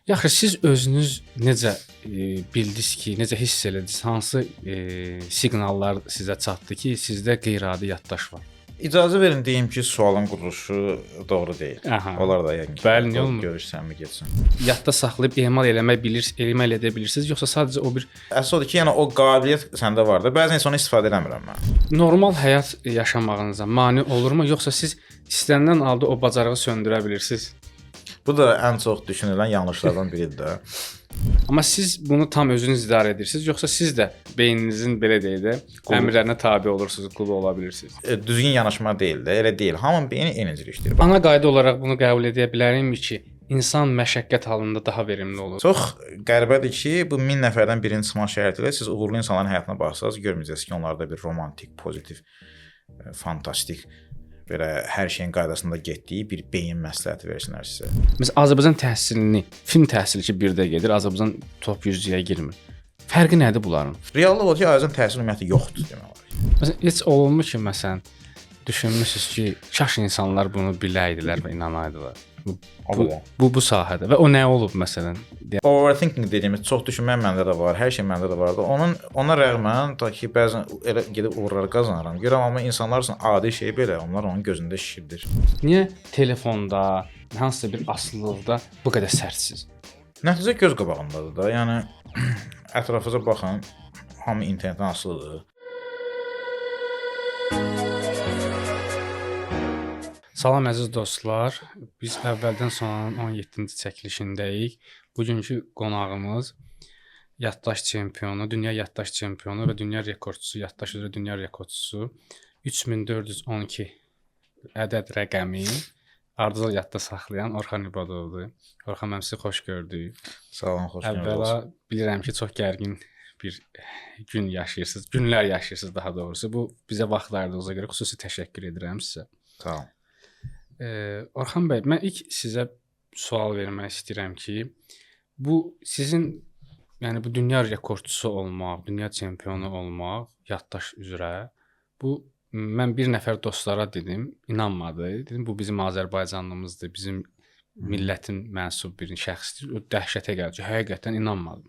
Yaxşı, siz özünüz necə bildiniz ki, necə hiss elədiniz? Hansı siqnallar sizə çatdı ki, sizdə qeyri-adi yaddaş var? İcazə verin deyim ki, sualın quruluşu doğru deyil. Aha. Onlar da yəqin ki, Bəli, niyə olmur? görürsənmi getsin. Yadda saxlayıb emal edə bilirsiniz, yoxsa sadəcə o bir Əsas odur ki, yəni o qabiliyyət səndə var da. Bəzən heç onu istifadə eləmirəm mən. normal həyat yaşamağınıza mane olurmu, yoxsa siz istənilən halda o bacarığı söndürə bilirsiniz? Bu da ən çox düşünülən yanlışlardan biridir də. Amma siz bunu tam özünüz idarə edirsiniz, yoxsa siz də beyninizin belə deyək də əmrlərinə tabe olursunuz, qulu ola bilirsiniz? Düzgün yanaşma deyil də, elə deyil. Hamının beyni eyni cür işləyir. Ana qayda olaraq bunu qəbul edə bilərəmmi ki, insan məşəqqət halında daha verimli olur? Çox qəribədir ki, bu 1000 nəfərdən birinin çıxma şərti ilə siz uğurlu insanların həyatına baxsaz, görməyəcəksiniz ki, onlarda bir romantik, pozitiv, fantastik belə hər şeyin qaydasında getdiyi bir beyin məsləhəti versinlər sizə. Məsələn, Azərbaycan təhsilini, film təhsili ki, birdə gedir, Azərbaycan top 100-yə girmir. Fərqi nədir bunların? Reallıq odur ki, Azərbaycan təhsil ümumiyyətlə yoxdur demək olar. Məsələn, heç olunmu ki, məsələn, düşünmüsüz ki, kaş insanlar bunu biləydilər və inanaydılar. Bu sahədə və o nə olub məsələn? Overthinking dediyimiz çox düşünmək məndə də var, hər şey məndə də vardı. Ona rəğmən ta ki bəzən elə gedib uğurlar qazanıram. Görürəm amma insanlar üçün adi şey belə, onlar onun gözündə şişirdir. Niyə telefonda, hansısa bir asılılıqda bu qədər sərtsiz? Nəticə göz qabağındadır da. Yəni ətrafınıza baxın, hamı internetdən asılıdır. Salam əziz dostlar. Biz əvvəldən sonranın 17-ci çəkilişindəyik. Bugünkü qonağımız yaddaş çempionu, dünya yaddaş çempionu və dünya rekordçusu, yaddaş üzrə dünya rekordçusu 3412 ədəd rəqəmi ardıcıl yadda saxlayan Orxan İbadovdur. Orxan müəllim, sizi xoş gördük. Sağ olun, xoş gördük. Əvvəla bilirəm ki, çox gərgin bir gün yaşayırsınız, günlər yaşayırsınız daha doğrusu. Bu bizə vaxt ayırdığınıza görə xüsusi təşəkkür edirəm sizə. Sağ olun. Orxan bəy, mən ilk sizə sual vermək istəyirəm ki, bu sizin, yəni bu dünya rekordçusu olmaq, dünya çempionu olmaq yaddaş üzrə, bu mən bir nəfər dostlara dedim, inanmadı. Dedim bu bizim Azərbaycanlımızdır, bizim millətin mənsub bir şəxsdir. O dəhşətə gəldi. Həqiqətən inanmadı.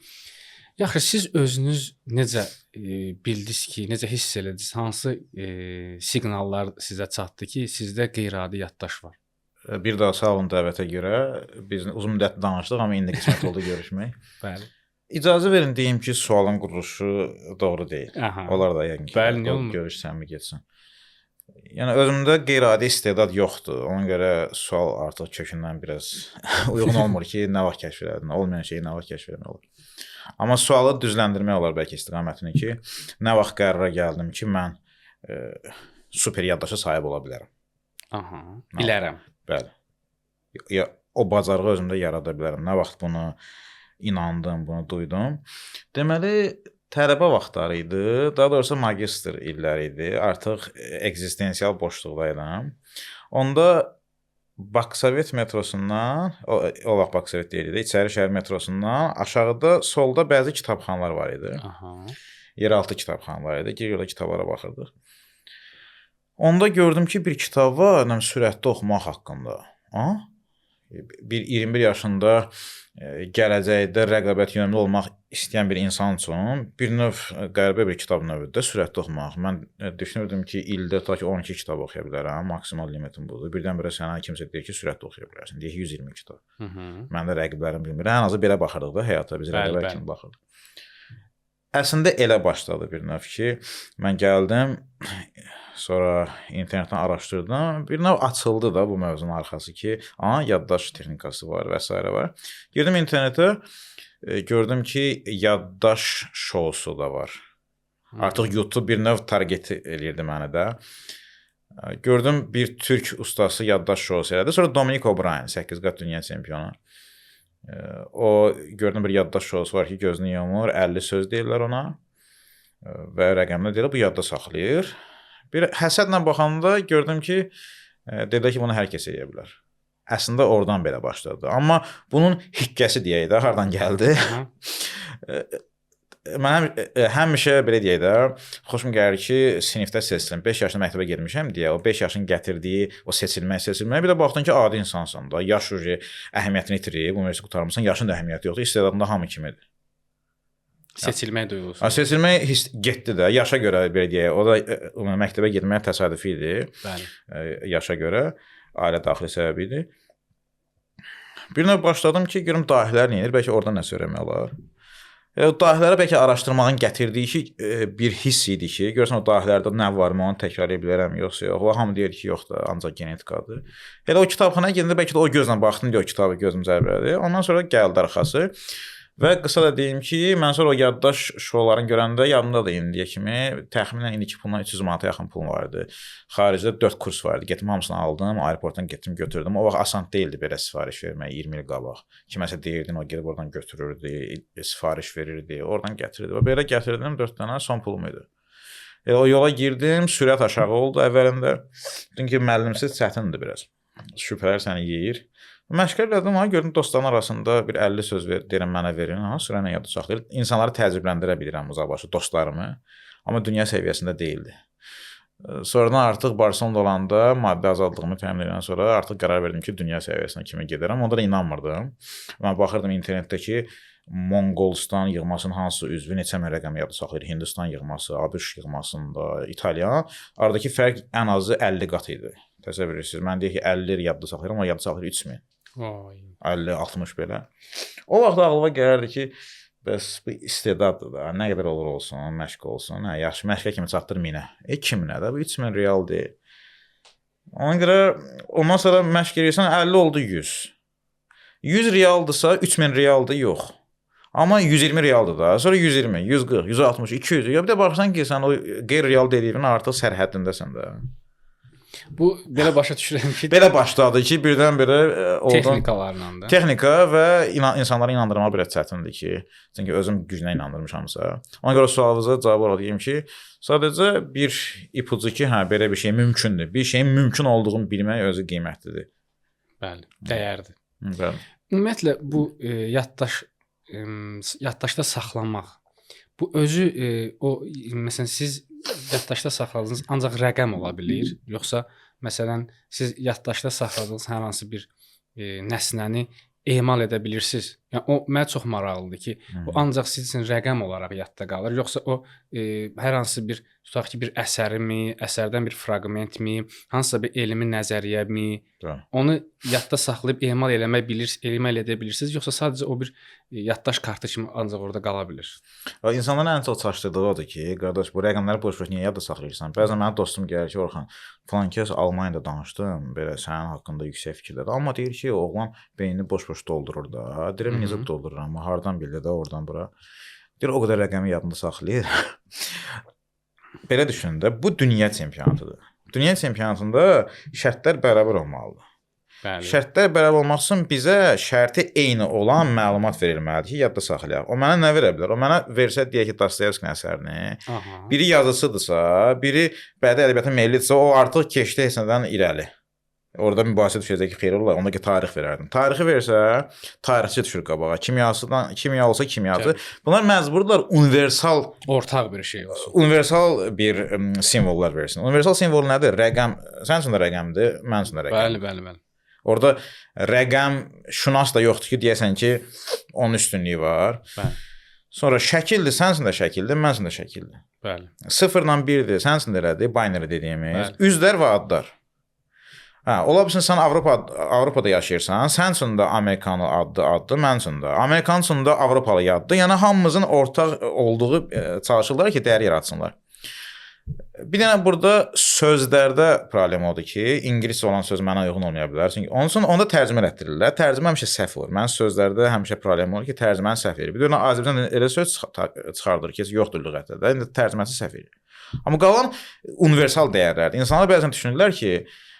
Yaxşı, siz özünüz necə bildiniz ki, necə hiss elədiniz? Hansı siqnallar sizə çatdı ki, sizdə qeyri-adi yaddaş var? Bir daha sağ olun dəvətə görə. Biz uzun müddətli danışdıq, amma indi qismət oldu görüşmək. Bəli. İcazə verin deyim ki, sualın quruluşu doğru deyil. Aha. Onlar da yəqin ki, Bəli, niyə olmur? görüşsənmi getsin. Yəni özümdə qeyri-adi istedad yoxdur. Ona görə sual artıq kökündən biraz uyğun olmur ki, nə vaxt kəşf elədin, olmayan şeyi nə vaxt kəşf etmək olur. Amma sualı düzləndirmək olar bəlkə istiqamətini ki, nə vaxt qərara gəldim ki, mən super yaddaşa sahib ola bilərəm. Aha, bilərəm. Bəli. Ya, o bacarığı özümdə yarada bilərəm. Nə vaxt bunu inandım, bunu duydum. Deməli, tələbə vaxtları idi, daha doğrusu magistr illəri idi. Artıq ekzistensial boşluqdaydım. Onda Baksovet metrosundan, o vaxt Baksovet deyildi, İçəri şəhər metrosundan aşağıda solda bəzi kitabxanalar var idi. Aha. Yeraltı kitabxanalar idi. Girib kitablara baxırdıq. Onda gördüm ki, bir kitab var, sürətli oxumaq haqqında. Bir 21 yaşında gələcəkdə rəqabət yönümlü olmaq istəyən bir insan üçün bir növ qəribə bir kitab növüdür, sürətli oxumaq. Mən düşünürdüm ki, ildə ta ki 12 kitab oxuya bilərəm, maksimal limitim budur. Birdən-birə sənə kimsə deyir ki, sürətli oxuya bilərsən. Deyək 120 kitab. Mən də rəqiblərim bilmir. Ən azı belə baxırdıq da həyata, biz rəqiblər kimi baxırdıq. Əslində elə başladı bir növ ki, mən gəldim, sonra internetdən araşdırdım. Bir növ açıldı da bu mövzunun arxası ki, yaddaş texnikası var və s. var. Girdim internetə, gördüm ki, yaddaş şousu da var. Artıq YouTube bir növ target eləyirdi məni də. Gördüm bir türk ustası yaddaş şousu elədi. Sonra Dominic O'Brien, 8 qat dünya çempionu. O gördüm bir yaddaş şousu var ki, gözünü yumur, 50 söz deyirlər ona və rəqəmlə deyirlər, bu yadda saxlayır. Bir həsədlə baxanda gördüm ki, dedilər ki, bunu hər kəs edə bilər. Əslində oradan belə başladı. Amma bunun hikkəsi deyək də, hardan gəldi? mən həmişə belə deyək də, xoşum gəlir ki, sinifdə seçilim. 5 yaşında məktəbə getmişəm deyə, o 5 yaşın gətirdiyi o seçilməyə, bir də baxdın ki, adi insansan da, yaş əhəmiyyətini itirib, universitet qurtarmısan, yaşın da əhəmiyyəti yoxdur, istedadında hamı kimidir. Seçilmək duyğusu. Seçilmək getdi də, yaşa görə belə deyək, o da məktəbə getməyə təsadüfi idi. Bəli. Yaşa görə, ailə daxili səbəbi idi. Bir növ başladım ki, görüm dahilər nə edir, bəlkə oradan nəsə öyrənmək olar. Dahilərə bəlkə araşdırmağın gətirdiyi ki, bir hiss idi ki, görürsən o dahilərdə nə var mı, onu təkrarlaya bilərəm, yoxsa yox. O hamı deyir ki, yoxdur, ancaq genetikadır. Elə o kitabxanaya gedəndə bəlkə də o gözlə baxdım, deyə o kitabı gözüm cəlb. Ondan sonra gəldi arxası. Və qısa da deyim ki, mən sonra o yaddaş şoularını görəndə yadımda da indiyə kimi təxminən indiki puldan 300 manata yaxın pul vardı. Xaricdə 4 kurs vardı. Getdim hamısını aldım, aeroportdan getdim, götürdüm. O vaxt asan deyildi belə sifariş vermək 20 il qabaq. Kiməsə deyirdin, o gedib oradan götürürdü, sifariş verirdi, oradan gətirirdi. Və belə gətirdim 4 dənə, son pulum idi. O yola girdim, sürət aşağı oldu əvvəlində. Dedim ki, müəllimsiz çətindir biraz. Şübhələr səni yeyir. Məşğul elədim, gördüm dostların arasında bir 50 söz deyirəm mənə verin, sürəylə yadda saxlayır. İnsanları təəccübləndirə bilirəm uzaqbaşı, dostlarımı, amma dünya səviyyəsində deyildi. Sonradan artıq Barselonada olanda maddi azadlığımı təmin edəndən sonra artıq qərar verdim ki, dünya səviyyəsinə kimi gedərəm. Onda da inanmırdım. Mən baxırdım internetdəki Monqolistan yığmasının hansı üzvü neçə min rəqəmi yadda saxlayır, Hindistan yığması, ABŞ yığmasında, İtalyan. Aradakı fərq ən azı 50 qat idi. Təsəvvür edirsiniz. Mən deyək ki, 50 yadda saxlayıram, amma yadda saxlayır 3000. 50-60 belə. O vaxt ağlıma gəlirdi ki, bəs bu istedaddır da, nə qədər olur olsun, məşq olsun, yaxşı məşqə kimi çatdır 1000-ə. 2000-ə də bu 3000 real deyil. Ona görə ondan sonra məşq edirsən 50 oldu 100. 100 realdırsa 3000 realdır, yox. Amma 120 realdır da, sonra 120, 140, 160, 200. Ya bir də baxırsan ki, sən o qeyri-real dediyin artıq sərhəddindəsən də. Bu belə başa düşürəm ki, belə başladı ki, birdən-birə texnikalarla da. Texnika və insanları inandırmaq biraz çətindir ki, çünki özüm gücünə inandırmışamsa. Ona görə sualınıza cavab olaraq deyim ki, sadəcə bir ipucu ki, belə bir şey mümkündür. Bir şeyin mümkün olduğunu bilmək özü qiymətlidir. Bəli, dəyərlidir. Bəli. Ümumiyyətlə bu yaddaşda saxlamaq, bu özü o məsələn siz yaddaşda saxladığınız ancaq rəqəm ola bilər, yoxsa məsələn siz yaddaşda saxladığınız hər hansı bir nəsnəni emal edə bilirsiniz. Yəni o mənə çox maraqlıdır ki, o ancaq sizin üçün rəqəm olaraq yadda qalır, yoxsa o hər hansı bir tutaq ki, bir əsərimi, əsərdən bir fraqmentmi, hansısa bir elmi nəzəriyyəmi, onu yadda saxlayıb emal edə bilirsiniz, yoxsa sadəcə o bir yaddaş kartı kimi ancaq orada qala bilər. İnsanların ən çox çaşdırdığı odur ki, qardaş, bu rəqəmləri boş-boş niyə yadda saxlayırsan? Bəzən mənim dostum gəlir ki, Orxan, falan kəs Almaniyada danışdım, belə sənin haqqında yüksək fikirlər. Amma deyir ki, oğlan beynini boş-boş doldurur da. Deyirəm, necə doldururam, hardan bildi də, oradan bura. Deyir, o qədər rəqəmi yadında saxlayır. Belə düşünün də, bu dünya çempionatıdır. Dünya çempionatında şərtlər bərabər olmalıdır. Bəli. Şərtlər bərabər olmaq üçün bizə şərti eyni olan məlumat verilməlidir ki, yadda saxlayaq. O mənə nə verə bilər? O mənə versə, deyək ki, Dostoyevskinin əsərini, biri yazıcıdırsa, biri bədii ədəbiyyatın millidirsə, o artıq keçdi hesabdan irəli. Orada mübahisə düşəcək ki, xeyr olar, onda ki, tarix verərdim. Tarixi versə, tarixçi düşür qabağa. Kimya olsa kimyacı. Bunlar məcburdular universal, ortaq bir şey olsun. Universal bir simvollar versin. Universal simvol nədir? Rəqəm, sənin üçün də rəqəmdir, mənim üçün də rəqəmdir. Bəli. Orada rəqəm şünas da yoxdur ki, deyəsən ki, onun üstünlüyü var. Bəli. Sonra şəkildir, sənin üçün də şəkildir, mənim üçün də şəkildir. Bəli. 0-dan 1-dir, sənin üçün də elədir, binary dediyimiz. Üzlər və adlar. Ola bilsin, sən Avropada yaşayırsan, sənin üçün də Amerikanlı addır, mənim üçün də. Amerikan üçün də Avropalı addır. Yəni, hamımızın ortaq olduğu çalışırlar ki, dəyər yaratsınlar. Bir dənə burada sözlərdə problem odur ki, ingiliscə olan söz mənə uyğun olmaya bilər. Çünki onun üçün onda tərcümə etdirirlər. Tərcümə həmişə səhv olur. Mənim sözlərdə həmişə problem olur ki, tərcüməni səhv verir. Bir dənə Azərbaycan elə söz çıxardır ki, yoxdur lüğətdə də. İndi tərcüməsi səhv verir. Amma qalan universal dəyərlərdir. İnsanlar bəzən düşünürlər ki,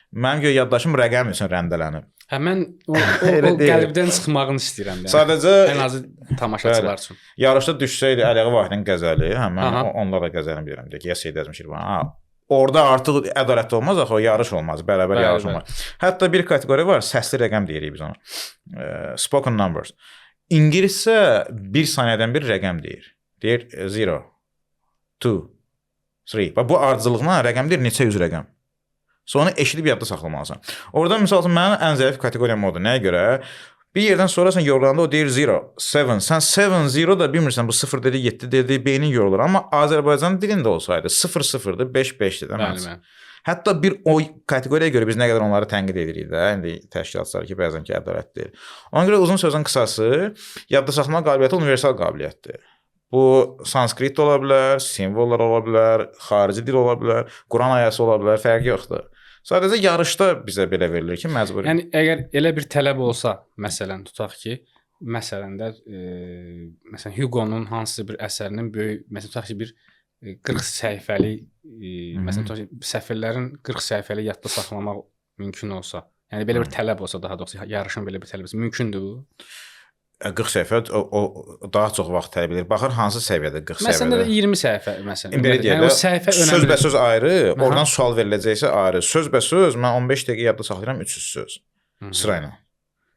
mənim göy yaddaşım rəqəm üçün rəndələnib. Mən o qəlbdən çıxmağını istəyirəm. Yəni. Sadəcə ən azı tamaşaçılar üçün. Yarışda düşsəydi Əliağa Vahidin qəzəli, mən onlar da qəzəlini bilirəm. Deyək, ya Seyid Əzim Şirvan. Orada artıq ədalət olmaz, axı o yarış olmaz, bərabər yarış olmaz. Hətta bir kateqoriya var, səsli rəqəm deyirik biz ona. Spoken numbers. İngiliscə 1 saniyədən bir rəqəm deyir. Deyir 0, 2, 3. Bax, bu ardıcılıqla rəqəm deyir neçə yüz rəqəm. Sonra eşidib yadda saxlamalısan. Orada misal üçün mənim ən zəif kateqoriyam odur. Nəyə görə? Bir yerdən sonra sən yorulanda o deyir 0, 7. Sən 7, 0 da bilmirsən bu 0 dedi, 7 dedi, beynin yorulur. Amma Azərbaycan dilində olsaydı 0, 0-dır, 5, 5-dir də məncə. Hətta bir o kateqoriyaya görə biz nə qədər onları tənqid edirik də, indi təşkilatçılar ki, bəzən ki, ədalət deyil. Ona görə uzun sözün qısası, yadda saxlama qabiliyyəti universal qabiliyyətdir. Bu sanskrit də ola bilər, simvollar ola bilər, xarici dil ola bilər, Quran ayəsi ola bilər, fərqi yoxdur. Sadəcə yarışda bizə belə verilir ki, məcburi. Yəni əgər elə bir tələb olsa, məsələn tutaq ki, məsələn də məsələn Hugo-nun hansısa bir əsərinin böyük, məsələn tutaq ki, bir 40 səhifəli məsələn tutaq ki, səfirlərin 40 səhifəli yadda saxlamaq mümkün olsa, yəni belə bir tələb olsa, daha doğrusu yarışın belə bir tələb olsa, mümkündür bu? 40 səhifə o daha çox vaxt tələb edir. Baxır hansı səviyyədə 40 səviyyədə. Məsələn də 20 səhifə məsələn. Belə deyək, yəni o səhifə önəmli. Sözbəsöz ayrı, oradan sual veriləcəksə ayrı. Sözbəsöz mən 15 dəqiqə yadda saxlayıram 300 söz. Sırayla.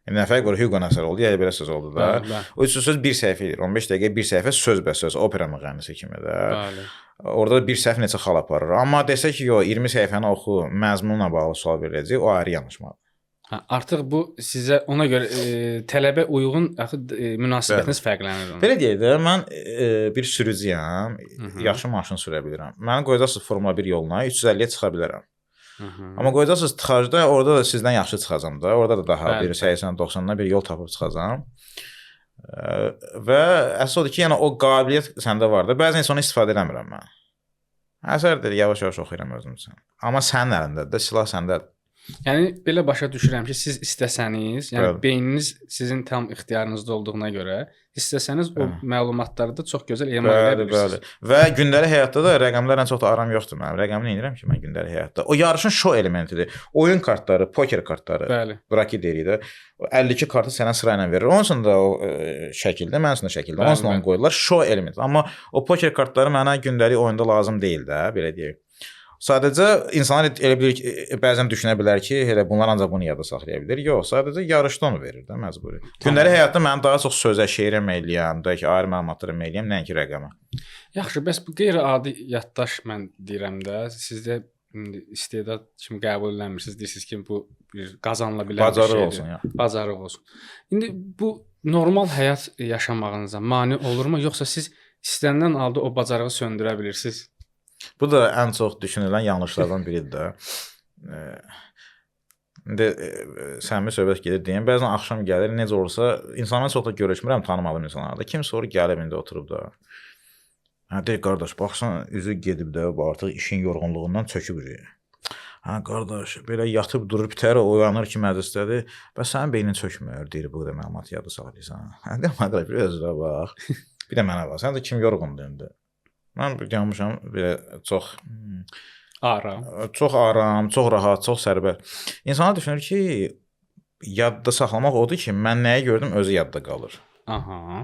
Yəni nə fərq var? Hugo-nun əsəri oldu, ya belə söz oldu da. O 300 söz bir səhifə edir. 15 dəqiqə bir səhifə sözbəsöz, opera müğənnisi kimi də. Bəli. Orada da bir səhv neçə xal aparır. Amma desək ki, 20 səhifəni oxu, məzmunla bağlı sual veriləcək, o ayrı yanlışmadır. Artıq bu sizə ona görə tələbə uyğun münasibətiniz fərqlənir. Belə deyək də, mən bir sürücüyəm, yaxşı maşın sürə bilirəm. Məni qoyacaqsınız Formula 1 yoluna 350-yə çıxa bilərəm. Amma qoyacaqsınız tıxacda, orada da sizdən yaxşı çıxacam da. Orada da daha bir 80-90-dan bir yol tapıb çıxacam. Və əsas odur ki, yəni o qabiliyyət səndə var da. Bəzən heç onu istifadə eləmirəm mən. Əsərdir, yavaş-yavaş oxuyuram özüm üçün. Amma sənin əlindədir, silah səndədir. Yəni belə başa düşürəm ki, siz istəsəniz, yəni beyniniz sizin tam ixtiyarınızda olduğuna görə, istəsəniz o məlumatları da çox gözəl emal edə bilirsiniz. Və gündəlik həyatda da rəqəmlərlə çox da aram yoxdur mənim. Rəqəmi nə edirəm ki, mən gündəlik həyatda? O yarışın şou elementidir. Oyun kartları, poker kartları. Bəli. Braki deyirik də. 52 kartı sənə sırayla verir. Onun üçün də o şəkildə, mənim üçün də şəkildə. Onun üçün onu qoyurlar. Şou element. Amma o poker kartları mənə gündəlik oyunda lazım deyil də, belə deyək. Sadəcə insanlar elə bilir ki, bəzən düşünə bilər ki, elə bunlar ancaq bunu yadda saxlaya bilir. Yox, sadəcə yarışda onu verir də məcburi. Gündəlik həyatda mən daha çox sözə, şeirə meyliyəm, da ki, ayrı məlumatlara meyliyəm, nəinki rəqəmə. Yaxşı, bəs bu qeyri-adi yaddaş mən deyirəm də, sizdə istedad kimi qəbul eləmirsiniz, deyirsiniz ki, bu bir qazanıla bilən bir şeydir. Bacarıq olsun, ya. Bacarıq olsun. İndi bu normal həyat yaşamağınıza mane olurmu, yoxsa siz istənilən halda o bacarığı söndürə bilirsiniz? Bu da ən çox düşünülən yanlışlardan biridir də. İndi səmimi söhbət gedir deyim. Bəzən axşam gəlir, necə olursa, insanlarla çox da görüşmürəm, tanımadığım insanlarla. Kim sonra gəlib indi oturub da. Hə, deyir, qardaş, baxsan, üzü gedib də, artıq işin yorğunluğundan çöküb. Hə, qardaş, belə yatıb durur, bitər, oyanır ki, məclisdədir. Bəs sənin beynin çökmür, deyir, bu qədər məlumatı yadda saxlayırsan. Hə, deyir, qardaş, bir özünə bax. Bir də mənə bax, sən də kim yorğundur indi? Mən gəlmişəm belə çox aram, çox rahat, çox sərbəst. İnsanlar düşünür ki, yadda saxlamaq odur ki, mən nəyi gördüm, özü yadda qalır. Aha.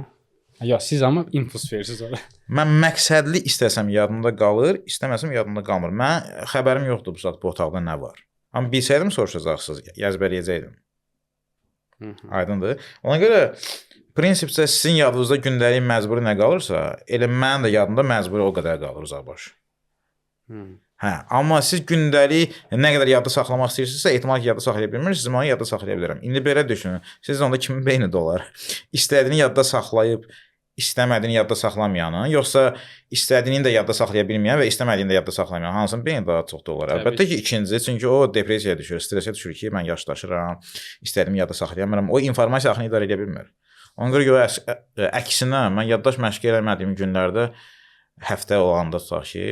Ya siz amma input verirsiniz ora. Mən məqsədli istəsəm yadımda qalır, istəməsəm yadımda qalmır. Mən xəbərim yoxdur bu saat bu otaqda nə var. Amma bilsəydim soruşacaqsınız, əzbərləyəcəkdim. Aydındır? Ona görə prinsipcə sizin yadınızda gündəlik məcburi nə qalırsa, elə mənim də yadımda məcburi o qədər qalır uzaqbaş. Hə, amma siz gündəlik nə qədər yadda saxlamaq istəyirsinizsə, ehtimal ki, yadda saxlaya bilmirsiniz, mən onu yadda saxlaya bilərəm. İndi belə düşünün, siz onda kimin beyni dolar? İstədiyini yadda saxlayıb, istəmədiyini yadda saxlamayanın, yoxsa istədiyini də yadda saxlaya bilməyən və istəmədiyini də yadda saxlamayan, hansının beyni daha çox dolar? Əlbəttə ki, ikinci, çünki o depressiyaya düşür, stresə düşür ki, mən yaşlaşıram, istədiyimi yadda saxlayamıram, o informasiya axını idarə edə bilmir. Ona görə əksinə, mən yaddaş məşq eləmədiyim günlərdə həftə olanda tutaq ki,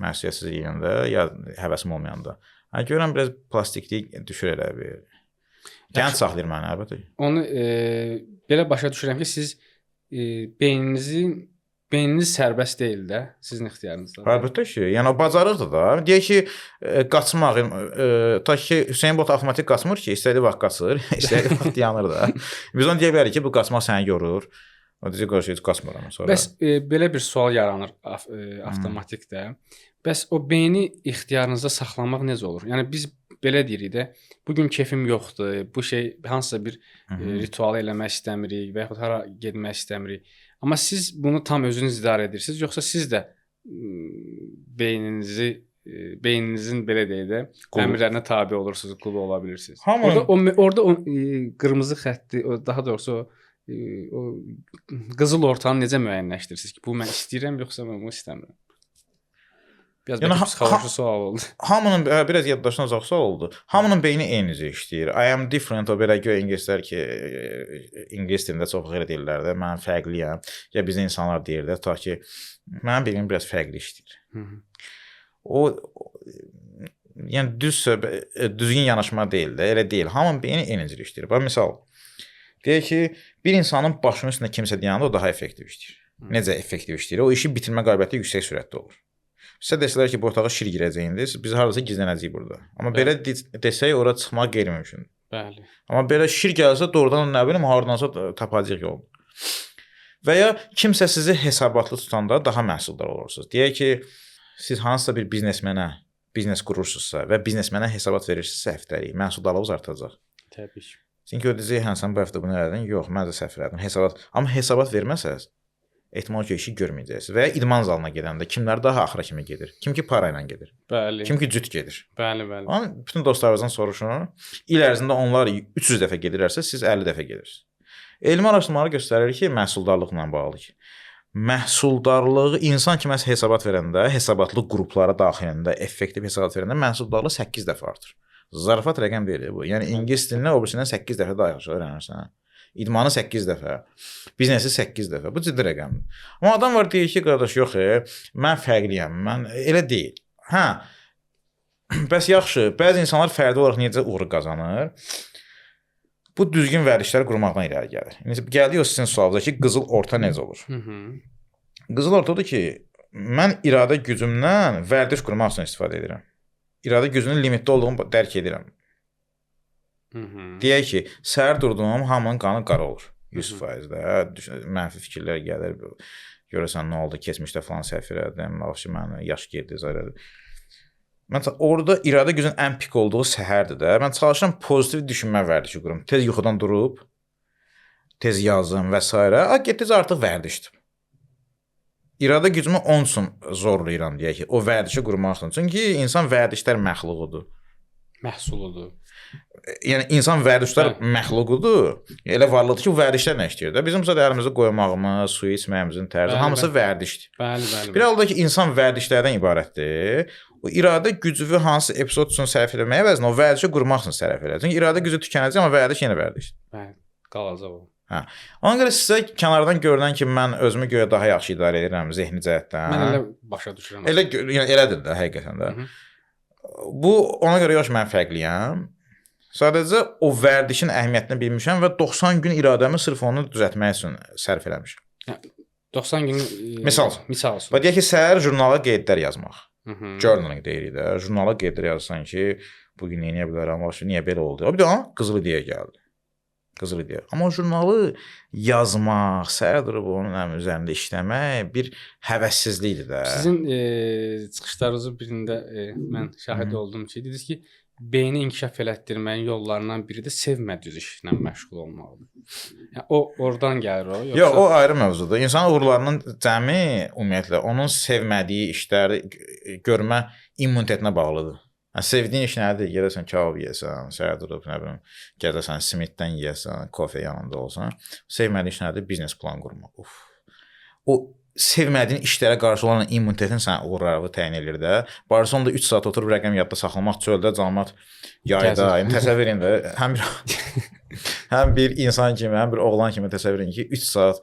məsuliyyətsiz yiyəndə, ya həvəsim olmayanda. Görürəm, biraz plastiklik düşür elə bir. Gənc saxlayır məni, əlbəttə. Onu belə başa düşürəm ki, siz beyniniz sərbəst deyil də, sizin ixtiyarınızda. Əlbəttə ki, yəni o bacarıqdır da. Deyək ki, qaçmaq, ta ki, Hüseyn Bolt avtomatik qaçmır ki, istədiyi vaxt qaçır, istədiyi vaxt dayanır da. Biz onu deyə bilərik ki, bu qaçmaq səni yorur. O deyəcək qarşı heç qaçmıram sonra. Bəs belə bir sual yaranır avtomatik də. Bəs o beyni ixtiyarınızda saxlamaq necə olur? Yəni biz belə deyirik də, bu gün kefim yoxdur, bu şey hansısa bir ritual eləmək istəmirik və yaxud hara getmək istəmirik. Amma siz bunu tam özünüz idarə edirsiniz, yoxsa siz də beyninizin belə deyək də əmrlərinə tabe olursunuz, qul ola bilirsiniz. Orada o qırmızı xətti, daha doğrusu o qızıl ortanı necə müəyyənləşdirirsiniz ki, bu mən istəyirəm yoxsa mən bunu istəmirəm? Biraz yəni, psixoloji sual oldu. Hamının biraz yaddaşdan uzaq sual oldu. Hamının beyni eyni cür işləyir. I am different o belə göy ingilislər ki, ingilis dilində çox xeyir deyirlər də, mən fərqliyəm. Ya bizə insanlar deyirlər ta ki, mənim beynim biraz fərqli işləyir. O yəni düzgün yanaşma deyil də, elə deyil. Hamının beyni eyni cür işləyir. Bax misal deyək ki, bir insanın başının üstündə kimsə deyəndə o daha effektiv işləyir. Necə effektiv işləyir? O işi bitirmə qabiliyyəti yüksək sürətdə olur. Sizə desələr ki, bu otağa şir girəcəyiniz, biz haradasa gizlənəcəyik burada. Amma belə desək, ora çıxmaq qeyri-mümkündür. Bəli. Amma belə şir gəlsə, doğrudan nə bilim, hardansa tapacaq yol. Və ya kimsə sizi hesabatlı tutanda daha məhsuldar olursunuz. Deyək ki, siz hansısa bir biznesmenə biznes qurursunuzsa və biznesmenə hesabat verirsinizsə həftəlik, məhsuldarlığınız artacaq. Təbii ki. Çünki o deyəcək, hə, sən bu həftə bunu elədin? Yox, mən də səhv elədim. Amma hesabat verməsəz, ehtimal ki, işi görməyəcəksiniz. Və ya idman zalına gedəndə kimlər daha axıra kimi gedir? Kim ki, para ilə gedir. Bəli. Kim ki, cüt gedir. Bəli, bəli. Bütün dostlarınızdan soruşun. İl ərzində onlar 300 dəfə gedirlərsə, siz 50 dəfə gedirsiniz. Elmi araşdırmalar göstərir ki, məhsuldarlıqla bağlı ki, məhsuldarlığı insan ki, məhz hesabat verəndə, hesabatlı qruplara daxilində effektiv hesabat verəndə məhsuldarlığı 8 dəfə artır. Zarafat rəqəm deyil bu. Yəni ingilis dilinə o birisindən 8 dəfə daha yaxşı öyrənirsən. İdmanı 8 dəfə, biznesi 8 dəfə. Bu ciddi rəqəmdir. Amma adam var deyir ki, qardaş, yox, mən fərqliyəm, mən elə deyil. Hə, bəs yaxşı, bəzi insanlar fərdi olaraq necə uğur qazanır? Bu düzgün vərdişləri qurmaqdan irəli gəlir. Gəldik o sizin sualınıza ki, qızıl orta necə olur? Qızıl orta odur ki, mən iradə gücümdən vərdiş qurmaq üçün istifadə edirəm. İradə gücünün limitli olduğunu dərk edirəm. Deyək ki, səhər durdum, hamının qanı qara olur. 100% də mənfi fikirlər gəlir. Görəsən nə oldu, keçmişdə falan səhv elədim, mən yaş getdi, zərədir. Mən orada iradə gücünün ən pik olduğu səhərdir də. Mən çalışıram pozitiv düşünmə vərdişi qurum. Tez yuxudan durub, tez yazım və s. Getdikcə artıq vərdişdir. İradə gücümü 10 üçün zorlayıram deyək ki, o vərdişi qurmaq üçün. Çünki insan vərdişlər məxluqudur. Məhsuludur. Yəni insan vərdişlər məxluqudur. Elə varlıqdır ki, vərdişlər nə işləyir də? Bizim zaten əlimizi qoymağımız, su içməyimizin tərzi, hamısı vərdişdir. Bəli. Bir halda ki, insan vərdişlərdən ibarətdir. O iradə gücü hansı epizod üçün sərf etməyə əvəzinə o vərdişi qurmaq üçün sərf edir. Çünki iradə gücü tükənəcək, amma vərdiş yenə vərdişdir. Bəli, qalacaq o. Hə. Ona görə sizə kənardan görünən ki, mən özümü göyə daha yaxşı idarə edirəm zehni cəhətdən. Mən elə başa düşürəm. Yəni elədir də həqiqətən də. Bu ona görə yox mən fərqliyəm. Sadəcə o vərdişin əhəmiyyətini bilmişəm və 90 gün iradəmi sırf onu düzəltmək üçün sərf eləmişəm. 90 gün misal. Və deyək ki, səhər jurnala qeydlər yazmaq. Journaling deyirik də. Jurnala qeydlər yazsan ki, bu gün nə edə bilərəm, niyə belə oldu? O bir də qızıl ideya gəldi. Qızıl ideya. Amma jurnalı yazmaq, səhər durub onun üzərində işləmək bir həvəssizlikdir də. Sizin çıxışlarınızın birində mən şahid oldum ki, dediniz ki, beyni inkişaf elətdirməyin yollarından biri də sevmədiyi işlə məşğul olmaqdır. Yəni o oradan gəlir o, yoxsa? Yox, o ayrı mövzudur. İnsan uğurlarının cəmi ümumiyyətlə onun sevmədiyi işləri görmə immunitetinə bağlıdır. Yəni, sevdiyin iş nədir? Gedəsən kebab yeyəsən, səhər durub, nə bilim, gedəsən simiddən yeyəsən, kofe yanında olsan. Sevmədiyin iş nədir? Biznes plan qurmaq. O sevmədiyin işlərə qarşı olan immunitetin sən uğurları təyin edir də. Barısı onda 3 saat oturub rəqəm yadda saxlamaq çöldə, cəmaət yayda. Yəni təsəvvür edin də, həm bir insan kimi, həm bir oğlan kimi təsəvvür edin ki, 3 saat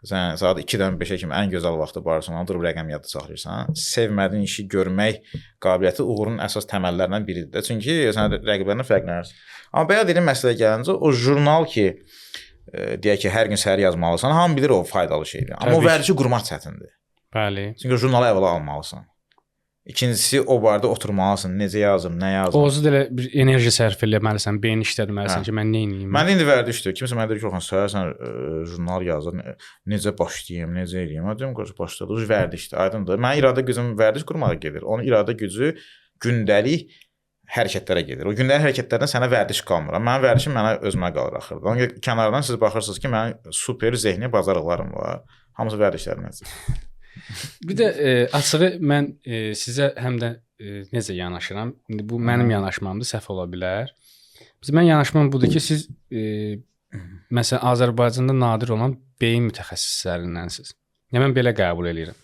sən saat 2-dən 5-ə kimi ən gözəl vaxtı barısından durub rəqəm yadda saxlayırsan. Sevmədiyin işi görmək qabiliyyəti uğurun əsas təməllərindən biridir. Çünki sən rəqiblərindən fərqlənirsən. Amma belə deyilən məsələyə gəlincə, o jurnal ki, deyək ki, hər gün səhər yazmalısan, hamı bilir o faydalı şeydir. Amma o vərdişi qurmaq çətindir. Bəli. Çünki jurnalı əvvəla almalısan. İkincisi o barədə oturmalısın. Necə yazım, nə yazım. Ozu da elə bir enerji sərf eləməlisən, beyin işlətməlisən ki, mən nə edeyim? Mən indi vərdişdir. Kimsə mənə deyir ki, "Oxan, sən jurnal yazır, necə başlayım, necə edeyim?" Mən deyirəm, "Qoç, başladı, vərdişdir." Aydındır. Mənim iradə gücüm vərdiş qurmağa gedir. Onun iradə gücü gündəlik hərəkətlərə gedir. O gündəlik hərəkətlərdən sənə vərdiş qalmır. Mənim vərdişim mənə özümə qalır axırda. Ona görə kənardan siz baxırsınız ki, mənim super zehni bacarıqlarım var. Hamısı vərdişlərimdir. Bir də açığı mən sizə həm də necə yanaşıram? İndi bu mənim yanaşmamdır, səhv ola bilər. Mən yanaşmam budur ki, siz məsələn Azərbaycanda nadir olan beyin mütəxəssislərindənsiz. Yəni mən belə qəbul edirəm.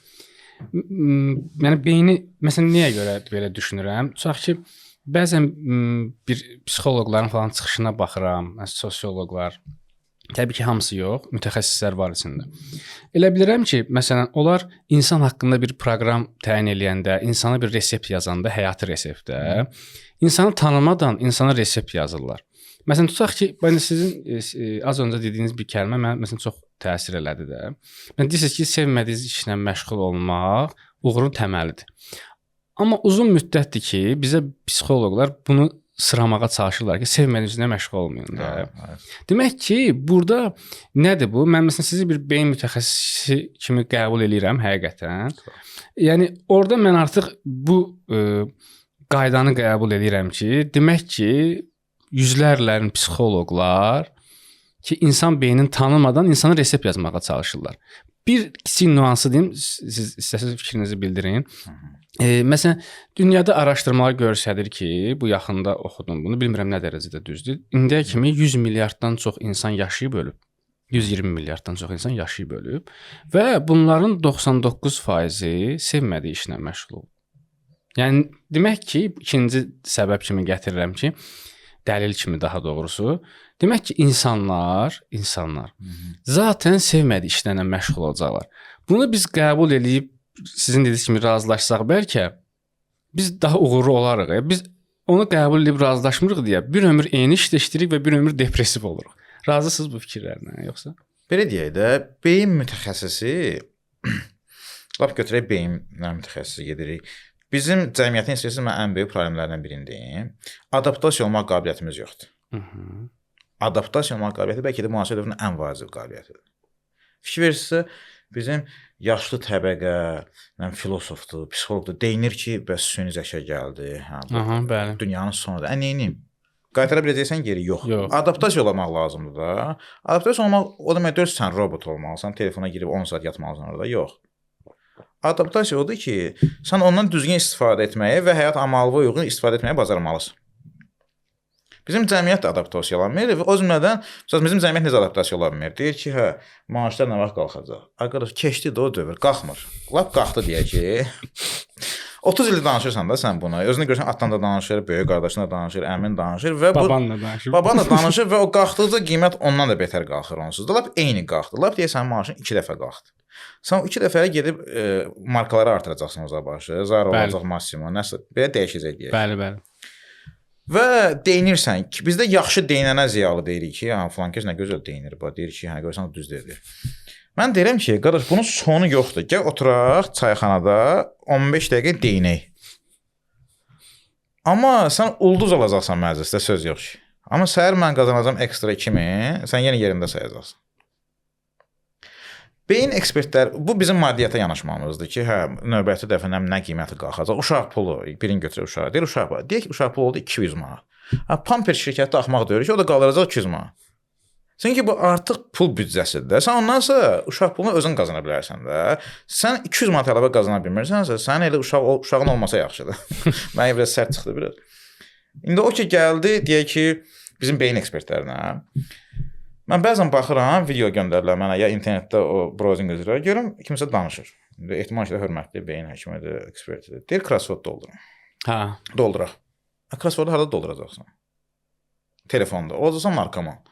Yəni beyni məsələn niyə görə belə düşünürəm? Tutaq ki, bəzən bir psixoloqların falan çıxışına baxıram, sosioloqlar. Təbii ki, hamısı yox, mütəxəssislər var içində. Elə bilirəm ki, məsələn, onlar insan haqqında bir proqram təyin eləyəndə, insana bir resept yazanda, həyati reseptdə, insanı tanımadan insana resept yazırlar. Məsələn, tutaq ki, sizin az öncə dediyiniz bir kəlmə mənə məsələn çox təsir elədi də. Mən deyirsiniz ki, sevmədiyiniz işlə məşğul olmaq uğurun təməlidir. Amma uzun müddətdir ki, bizə psixoloqlar bunu sıramağa çalışırlar ki, sevmədiyinizlə məşğul olmayın da. Demək ki, burada nədir bu? Mən məsələn sizi bir beyin mütəxəssisi kimi qəbul eləyirəm həqiqətən. Yəni orada mən artıq bu qaydanı qəbul eləyirəm ki, demək ki, yüzlərlə psixoloqlar ki, insan beynini tanımadan insana resept yazmağa çalışırlar. Bir kiçik nüansı deyim, siz istəsiniz fikrinizi bildirin. Məsələn, dünyada araşdırmalar göstərir ki, bu yaxında oxudum bunu, bilmirəm nə dərəcədə düzdür. İndiyə kimi 100 milyarddan çox insan yaşayıb ölüb. 120 milyarddan çox insan yaşayıb ölüb və bunların 99%-i sevmədiyi işlə məşğul olub. Yəni demək ki, ikinci səbəb kimi gətirirəm ki, dəlil kimi daha doğrusu, demək ki, insanlar zaten sevmədiyi işlərlə məşğul olacaqlar. Bunu biz qəbul edib sizin dediyiniz kimi razılaşsaq bəlkə biz daha uğurlu olarıq. Biz onu qəbul edib razılaşmırıq deyə bir ömür eyni işdə işləyirik və bir ömür depressiv oluruq. Razısınız bu fikirlərlə yoxsa? Belə deyək də, beyin mütəxəssisi lap götürək beyin mütəxəssisi gedirik. Bizim cəmiyyətin istəyirsə mən ən böyük problemlərdən birindəyim. Adaptasiya olmaq qabiliyyətimiz yoxdur. Adaptasiya olmaq qabiliyyəti bəlkə də müasir dövrün ən vacib qabiliyyətidir. Fikir verirsinizsə, bizim yaşlı təbəqə, filosofdur, psixoloqdur, deyinir ki, bəs süni zəka gəldi. Bəli. Dünyanın sonudur. Neyiniyim? Qaytara biləcəksən geri? Yox. Adaptasiya olmaq lazımdır da. Adaptasiya olmaq o demək deyil, sən robot olmalısan, telefona girib 10 saat yatmalısan orada. Yox. Adaptasiya odur ki, sən ondan düzgün istifadə etməyə və həyat amalıva uyğun istifadə etməyə bacarmalısın. Bizim cəmiyyət də adaptasiyalanmır və o cümlədən bizim cəmiyyət necə adaptasiyalanmır? Deyir ki, hə, maaşlar nə vaxt qalxacaq? Arkadaş, keçdi də o dövr, qalxmır. Lap qalxdı deyək ki. 30 ildir danışırsan da sən buna. Özünə görsən atan da danışır, böyük qardaşın da danışır, əmin danışır və babanla danışır. Babanla danışır və o qalxdıqca qiymət ondan da betər qalxır onsuz da. Lap eyni qalxdı. Lap deyəsən maaşın 2 dəfə qalxdı. Sən 2 dəfəyə gedib markaları artıracaqsan o zabaşı. Zara olacaq, Massimo, nəsə belə dəyişəcək deyək. Bəli. Və deyinirsən ki, bizdə yaxşı deyinənə ziyalı deyirik ki, falan kəs nə gözəl deyinir, deyir ki, hə görsən düz deyir. Mən deyirəm ki, qardaş, bunun sonu yoxdur. Gəl oturaq çayxanada 15 dəqiqə deyinək. Amma sən ulduz olacaqsan məclisdə, söz yox ki. Amma səhər mən qazanacağam ekstra 2000, sən yenə yerində sayacaqsan. Beyin ekspertlər, bu bizim maddiyyata yanaşmamızdır ki, hə, növbəti dəfə nə qiyməti qalxacaq. Uşaq pulu, birini götürür uşağa. Deyir uşaq pulu. Deyək ki, uşaq pulu oldu 200 manat. Pamper şirkəti axmaq deyir ki, o da qaldıracaq 200 manat. Çünki bu artıq pul büdcəsidir. Sən ondansa uşaq pulunu özün qazana bilərsən də. Sən 200 manat əlavə qazana bilmirsənsə, sənin elə uşağın olmasa yaxşıdır. Mənə biraz sərt çıxdı biraz. İndi o ki gəldi, deyək ki, bizim beyin ekspertlərinə. Mən bəzən baxıram, video göndərirlər mənə ya internetdə o browsing üzrə, görüm kimsə danışır. Ehtimal ki, hörmətli beyin həkimidir, ekspertidir. Deyir, crossword doldurun. Dolduraq. Crosswordu harada dolduracaqsan? Telefonda. Olacaqsan narkoman.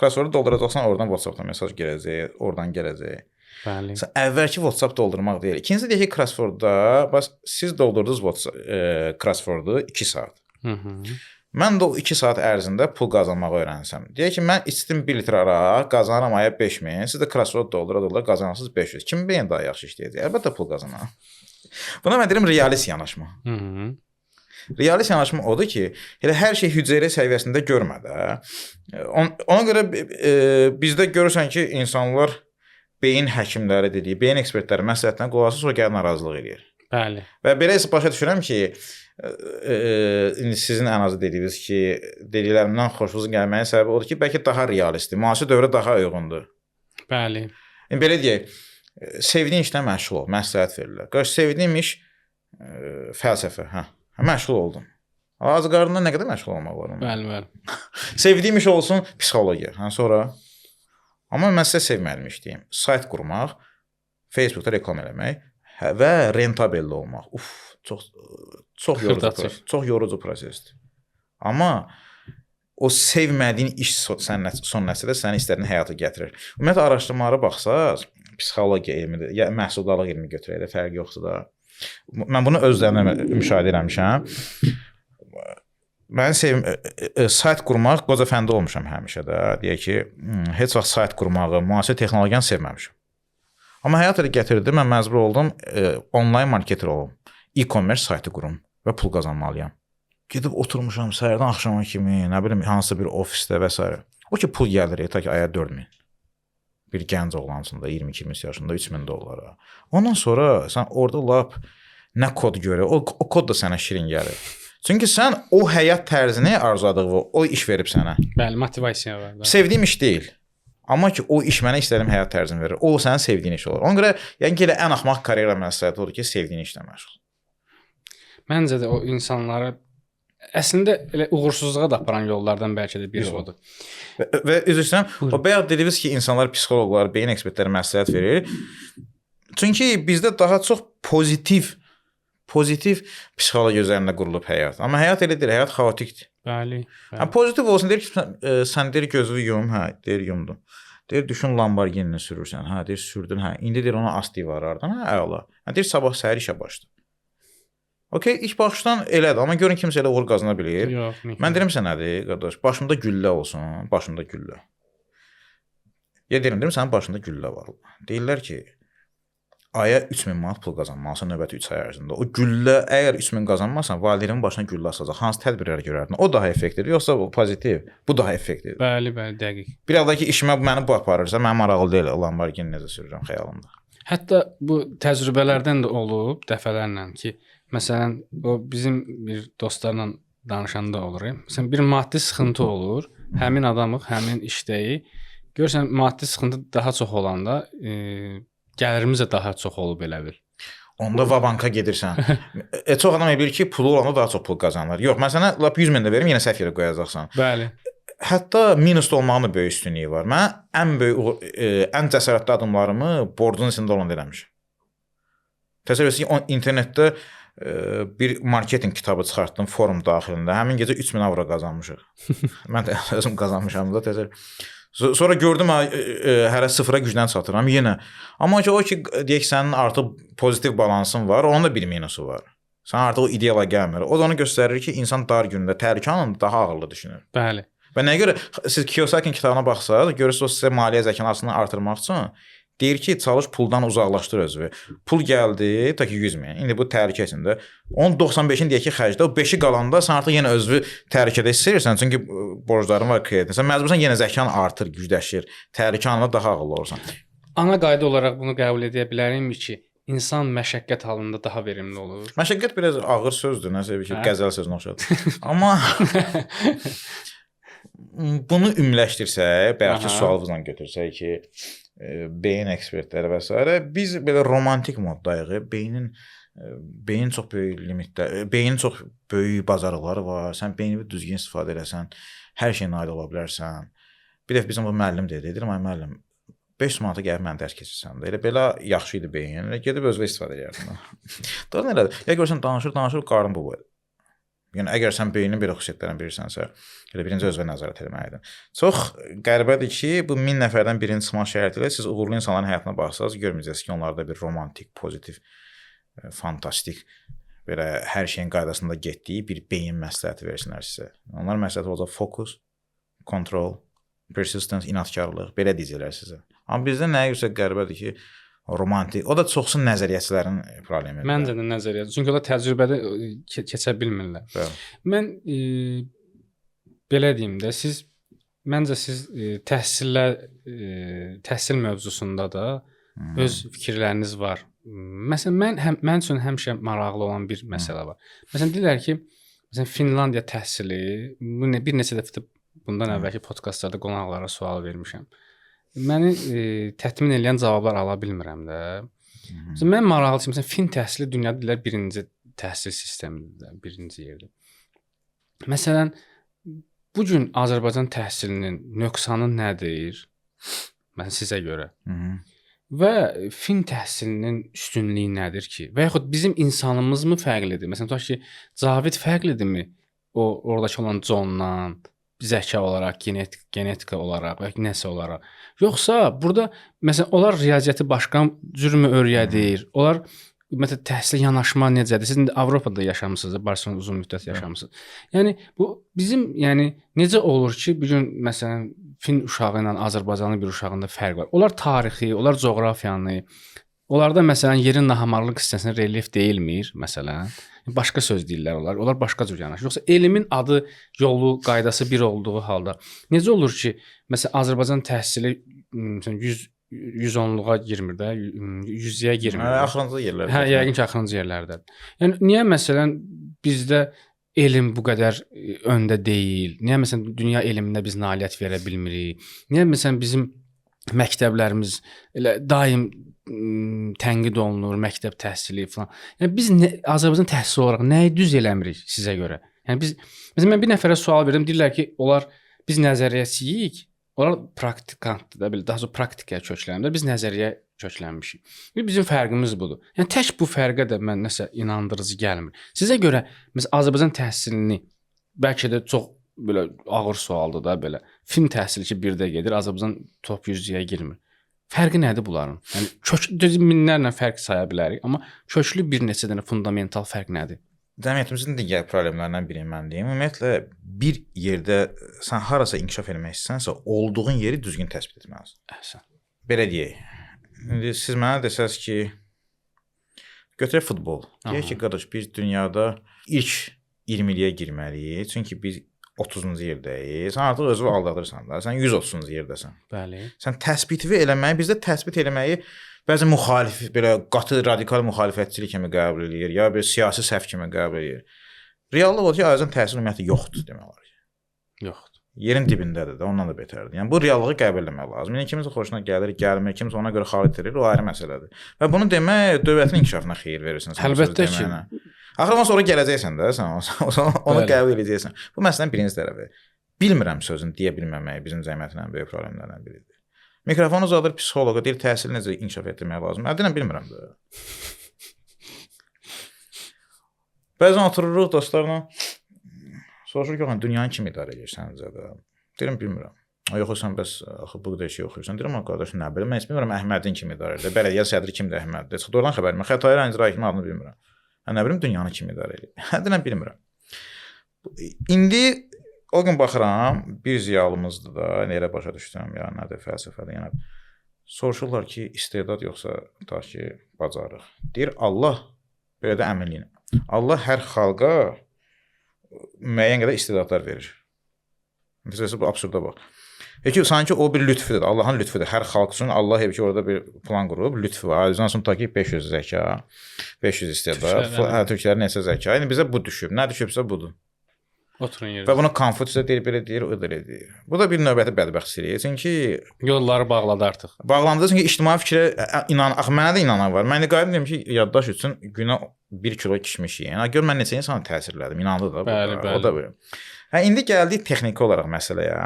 Crosswordu dolduracaqsan, oradan WhatsApp-dan mesaj gələcək, oradan gələcək. Bəli. Əvvəlki WhatsApp doldurmaq deyil. İkincisi deyək ki, crosswordda siz doldurdunuz crosswordu 2 saat. Mən də o 2 saat ərzində pul qazanmağı öyrənsəm. Deyək ki, mən içdim 1 litr araq, qazanıram aya 5000, siz də crossword doldura qazanırsınız 500. Kimin beyin daha yaxşı işləyəcək? Əlbəttə pul qazanar. Buna mən deyirəm realist yanaşma. Realist yanaşma odur ki, elə hər şey hüceyrə səviyyəsində görmə də. Ona görə bizdə görürsən ki, insanlar beyin həkimləri dediyi, beyin ekspertləri məsləhətinə qulaq asır, sonra gəlib narazılıq eləyir. Bəli. Və belə başa düşürəm ki, indi sizin ən azı dediyiniz ki, dediklərimdən xoşunuzun gəlməyin səbəbi odur ki, bəlkə daha realistdir, müasir dövrə daha uyğundur. Bəli. Belə deyək, sevdiyin işlə məşğul ol, məsləhət verirlər. Qarşı sevdiyim iş fəlsəfə, məşğul oldum. Az qarnında nə qədər məşğul olmaq var? Bəli, bəli. Sevdiyim iş olsun, psixologiya. Sonra amma mən sizə sevmədiyim iş deyim. Sayt qurmaq, Facebookda reklam eləmək və rentabelli olmaq. Çox yorucu prosesdir. Amma o sevmədiyin iş son nəticədə sənin istədiyin həyata gətirir. Ümumiyyətlə araşdırmalara baxsaz, psixologiya elmi, ya məhsuldarlıq elmi götürək də fərqi yoxdur da. Mən bunu özlərimdə müşahidə etmişəm. Mən sayt qurmaq qoca fəndə olmuşam həmişə də. Deyək ki, heç vaxt sayt qurmağı, müasir texnologiyanı sevməmişəm. Amma həyat elə gətirdi, mən məcbur oldum onlayn marketer olum. E-commerce saytı qurum və pul qazanmalıyam. Gedib oturmuşam səhərdən axşama kimi, nə bilim, hansısa bir ofisdə və s. O ki, pul gəlir, ta ki, aya 4.000. Bir gənc oğlansında, 22-23 yaşında $3.000. Ondan sonra sən orada lap nə kod görür, o kod da sənə şirin gəlir. Çünki sən o həyat tərzini arzuladığın o iş verib sənə. Bəli, motivasiya var. Bəli. Sevdiyim iş deyil. Amma ki, o iş mənə istədiyim həyat tərzini verir. O sənin sevdiyin iş olur. Ona görə, yəni ki, ən axmaq karyera məsləhəti odur ki, sevdiyin işlə məşğul. Məncə də o insanları əslində elə uğursuzluğa da aparan yollardan bəlkə də biri odur. Və üzr istəyirəm, o bayaq dediniz ki, insanlar psixoloqlar, beyin ekspertləri məsləhət verir. Çünki bizdə daha çox pozitiv psixologiya üzərində qurulub həyat. Amma həyat elə deyil, həyat xaotikdir. Bəli. Pozitiv olsun, deyir ki, sən deyir gözünü yum, deyir yumdum. Deyir düşün Lamborghini sürürsən, deyir sürdün, indi deyir ona asti var ardan, əla. Deyir sabah səhər işə başla. Okay, ilk baxışdan elədir, amma görün kimsə elə uğur qazana bilir. Yox, mən deyirəm sən nədir, qardaş? Başımda güllə olsun, başımda güllə. Ya deyirəm, sənin başında güllə var. Deyirlər ki, aya 3.000 manat pul qazanmalısan növbəti 3 ay ərzində. O güllə, əgər 3.000 qazanmasan, valideynin başına güllə asacaq. Hansı tədbirlər görərdin? O daha effektivdir, yoxsa pozitiv? Bu daha effektivdir. Bəli, dəqiq. Bir halda ki, işimə məni bu aparırsa, mənim maraqlı deyil. Lamborghini necə sürürəm xəyalımda. Hətta bu təcrübələrdən də olub dəfələrlə ki, məsələn, o bizim bir dostlarla danışanda olur. Məsələn, bir maddi sıxıntı olur, həmin adamıq, həmin işdəyi. Görürsən, maddi sıxıntı daha çox olanda gəlirimiz də daha çox olub elə bil. Onda va-banka gedirsən. Çox adam bilir ki, pulu olanda daha çox pul qazanır. Yox, mən sənə 100.000 də verim, yenə səhv yerə qoyacaqsan. Bəli. Hətta minusda olmağın da böyük üstünlüyü var. Mən ən cəsarətli adımlarımı borcun içində olanda eləmişəm. Təsəvvür etsin ki, internetdə bir marketinq kitabı çıxartdım forum daxilində. Həmin gecə 3.000 avro qazanmışıq. Mən də özüm qazanmışam da təsəvvür. Sonra gördüm hələ sıfıra gücdən satıram yenə. Amma o ki deyək sənin artıq pozitiv balansın var, onun da bir minusu var. Sən artıq o ideala gəlmir. O da onu göstərir ki, insan dar gündə təhlükə anında daha ağıllı düşünür. Bəli. Və nəyə görə siz Kiyosaki'nin kitabına baxsaz, görürsünüz o sizə maliyyə zəkanasını artırmaq üçün deyir ki, çalış puldan uzaqlaşdır özünü. Pul gəldi, ta ki 100.000. İndi bu təhlükə içində. Onun 95-ini deyək ki, xərcdə, o 5-i qalanda sən artıq yenə özünü təhlükədə hiss edirsən, çünki borcların var, kreditin. Sən məcbursan yenə zəkan artır, gücləşir. Təhlükə anında daha ağıllı olursan. Ana qayda olaraq bunu qəbul edə bilərikmi ki, insan məşəqqət halında daha verimli olur? Məşəqqət biraz ağır sözdür, nəsə bir ki, qəzəl sözünə oxşadır. Amma bunu ümumiləşdirsək, bəlkə sualınızla götürsək ki, beyin ekspertləri və s. biz belə romantik moddayıq. Beynin çox böyük limitlər, beynin çox böyük bacarıqları var. Sən beynini düzgün istifadə edəsən, hər şeyə nail ola bilərsən. Bir dəfə bizim bu müəllim dedi, dedim ay müəllim, 500 manata gəlib məni dərs keçirsən də. Elə belə yaxşı idi beyin. Gedib özünə istifadə edərdin. Doğru nədir? Ya görsən danışır, qarın bu boyda. Yəni əgər sən beynin belə xüsusiyyətlərini bilirsənsə, elə birinci özünə nəzarət etməliydin. Çox qəribədir ki, bu 1000 nəfərdən birinin çıxmaq şərti ilə siz uğurlu insanların həyatına baxsaz, görməyəcəksiniz ki, onlarda bir romantik, pozitiv, fantastik belə hər şeyin qaydasında getdiyi bir beyin məsləhəti versinlər sizə. Onlar məsləhəti olacaq fokus, control, persistence, inatkarlıq, belə deyəcəklər sizə. Amma bizdə nəyə görə qəribədir ki, romantik. O da çoxsu nəzəriyyəçilərin problemidir. Məncə də nəzəriyyədir. Çünki onlar təcrübədə keçə bilmirlər. Bəli. Mən belə deyim də, məncə siz təhsil mövzusunda da öz fikirləriniz var. Məsələn, mən üçün həmişə maraqlı olan bir məsələ var. Məsələn, deyirlər ki, məsələn, Finlandiya təhsili, bir neçə dəfə bundan əvvəlki podkastlarda qonaqlara sual vermişəm. Məni təmin edən cavablar ala bilmirəm də. Məsələn, mən maraqlıyam. Məsələn, Fin təhsili dünyada deyirlər birinci təhsil sistemidir, birinci yerdə. Məsələn, bu gün Azərbaycan təhsilinin nöqsanı nədir? Məsələn, sizə görə. Və Fin təhsilinin üstünlüyü nədir ki? Və yaxud bizim insanımız mı fərqlidir? Məsələn, tutaq ki, Cavid fərqlidirmi? Oradakı olan Johndan, zəka olaraq, genetika olaraq və nəsə olaraq. Yoxsa burada məsələn onlar riyaziyyatı başqa cürmü öyrədir? Onlar məsələn təhsilə yanaşma necədir? Siz indi Avropada yaşamısınız, Barselonada uzun müddət yaşamısınız. Yəni bu bizim necə olur ki, bir gün məsələn Fin uşağı ilə Azərbaycanlı bir uşağında fərq var. Onlar tarixi, onlar coğrafiyanı, onlarda məsələn yerin nahamarlıq hissəsində relyef deyilmir məsələn. Başqa söz deyirlər onlar. Onlar başqa cür yanaşır. Yoxsa elmin adı, yolu, qaydası bir olduğu halda necə olur ki, məsələn Azərbaycan təhsili məsələn 110-luğa girmir də, 100-yə girmir. Axırıncı yerlərdə. Hə, yəqin ki, axırıncı yerlərdədir. Yəni niyə məsələn bizdə elm bu qədər öndə deyil? Niyə məsələn dünya elmində biz nailiyyət verə bilmirik? Niyə məsələn bizim məktəblərimiz elə daim tənqid olunur, məktəb təhsili falan. Yəni biz Azərbaycan təhsili olaraq nəyi düz eləmirik sizə görə? Yəni məsələn mən bir nəfərə sual verdim, deyirlər ki, biz nəzəriyyəçiyik, onlar praktikantdır da, belə daha çox praktikaya köklənirlər, biz nəzəriyyə köklənmişik. Bizim fərqimiz budur. Yəni tək bu fərqə də mən nəsə inandırıcı gəlmir. Sizə görə məsələn Azərbaycan təhsilini bəlkə də çox belə ağır sualdır da belə. Fin təhsili ki birdə gedir, Azərbaycan top 100-yə girmir. Fərqi nədir bunların? Yəni minlərlə fərq saya bilərik, amma köklü bir neçə dənə fundamental fərq nədir? Cəmiyyətimizin digər problemlərindən biri mən deyim. Ümumiyyətlə bir yerdə sən harasa inkişaf etmək istəsənsə, olduğun yeri düzgün təsbit etməlisən. Əhsən. Belə deyək. İndi siz mənə desəz ki, götürək futbol. Deyək ki, qardaş, biz dünyada ilk 20-yə girməliyik. Çünki biz 30-cu yerdəyik. Sən artıq özünü aldadırsan da. Sən 130-cu yerdəsən. Bəli. Sən təsbiti eləməyi, bizdə təsbit eləməyi bəzi müxalif, belə qatı radikal müxalifətçilik kimi qəbul edir, ya bir siyasi səhv kimi qəbul edir. Reallıq odur ki, Azərbaycan təhsil ümumiyyətlə yoxdur demək olar. Yoxdur. Yerin dibindədir də, ondan da betərdir. Yəni bu reallığı qəbul etmək lazım. Yəni kimsə xoşuna gəlir, gəlmir, kimsə ona görə xalit edir, o ayrı məsələdir. Və bunu demək dövlətin inkişafına xeyir verirsən. Əlbəttə ki. Axırdan sonra gələcəksən də, sən onu qəbul edəcəksən. Bu məsələnin birinci tərəfi. Bilmirəm sözünü deyə bilməmək bizim cəmiyyətin ən böyük problemlərindən biridir. Mikrofonu uzadır psixoloqa, deyir təhsili necə inkişaf etdirmək lazım. Ədinən bilmirəm də. Bəzən otururuq dostlarla, soruşur ki, dünyanı kim idarə edirsən necə də? Deyirəm, bilmirəm. Yox, sən bəs axı bu qədər şey oxuyursan. Deyirəm, qardaş, nə bilim, mən heç bilmirəm Əhmədin kim idarə edir. Bələdiyyə sədri kimdir Əhməddir. Çıxdı oradan xəbərim. Xətai rayon icra hakimi adını bilmirəm. Nə bilim, dünyanı kim idarə edir. Ədinən bilmirəm. İndi o gün baxıram, bir ziyalımızdır da, elə başa düşdüm, ya nədir fəlsəfədə, yəni soruşurlar ki, istedad yoxsa ta ki, bacarıq. Deyir, Allah, belə də əminliyinə, Allah hər xalqa müəyyən qədər istedadlar verir. Məsələsi bu absurda bax. Peki, sanki o bir lütfüdür, Allahın lütfüdür. Hər xalq üçün Allah ki, orada bir plan qurub, lütfü var. Azərbaycan üçün ta ki, 500 zəka, 500 istedad, Türklərin neçə zəka. Yəni bizə bu düşüb, nə düşübsə budur. Oturun yerdə. Və bunu Konfutsiya deyir, belə deyir, o da deyir. Bu da bir növbəti bədbəxtçilik. Çünki yolları bağladı artıq. Bağlandı çünki ictimai fikrə mənə də inanan var. Mən də qayıdım deyim ki, yaddaş üçün günə 1 kilo kişmişik. Yəni gör mən neçə insana təsirlədim, inandı da. Bəli, bəli. O da belə. Hə indi gəldik texniki olaraq məsələyə.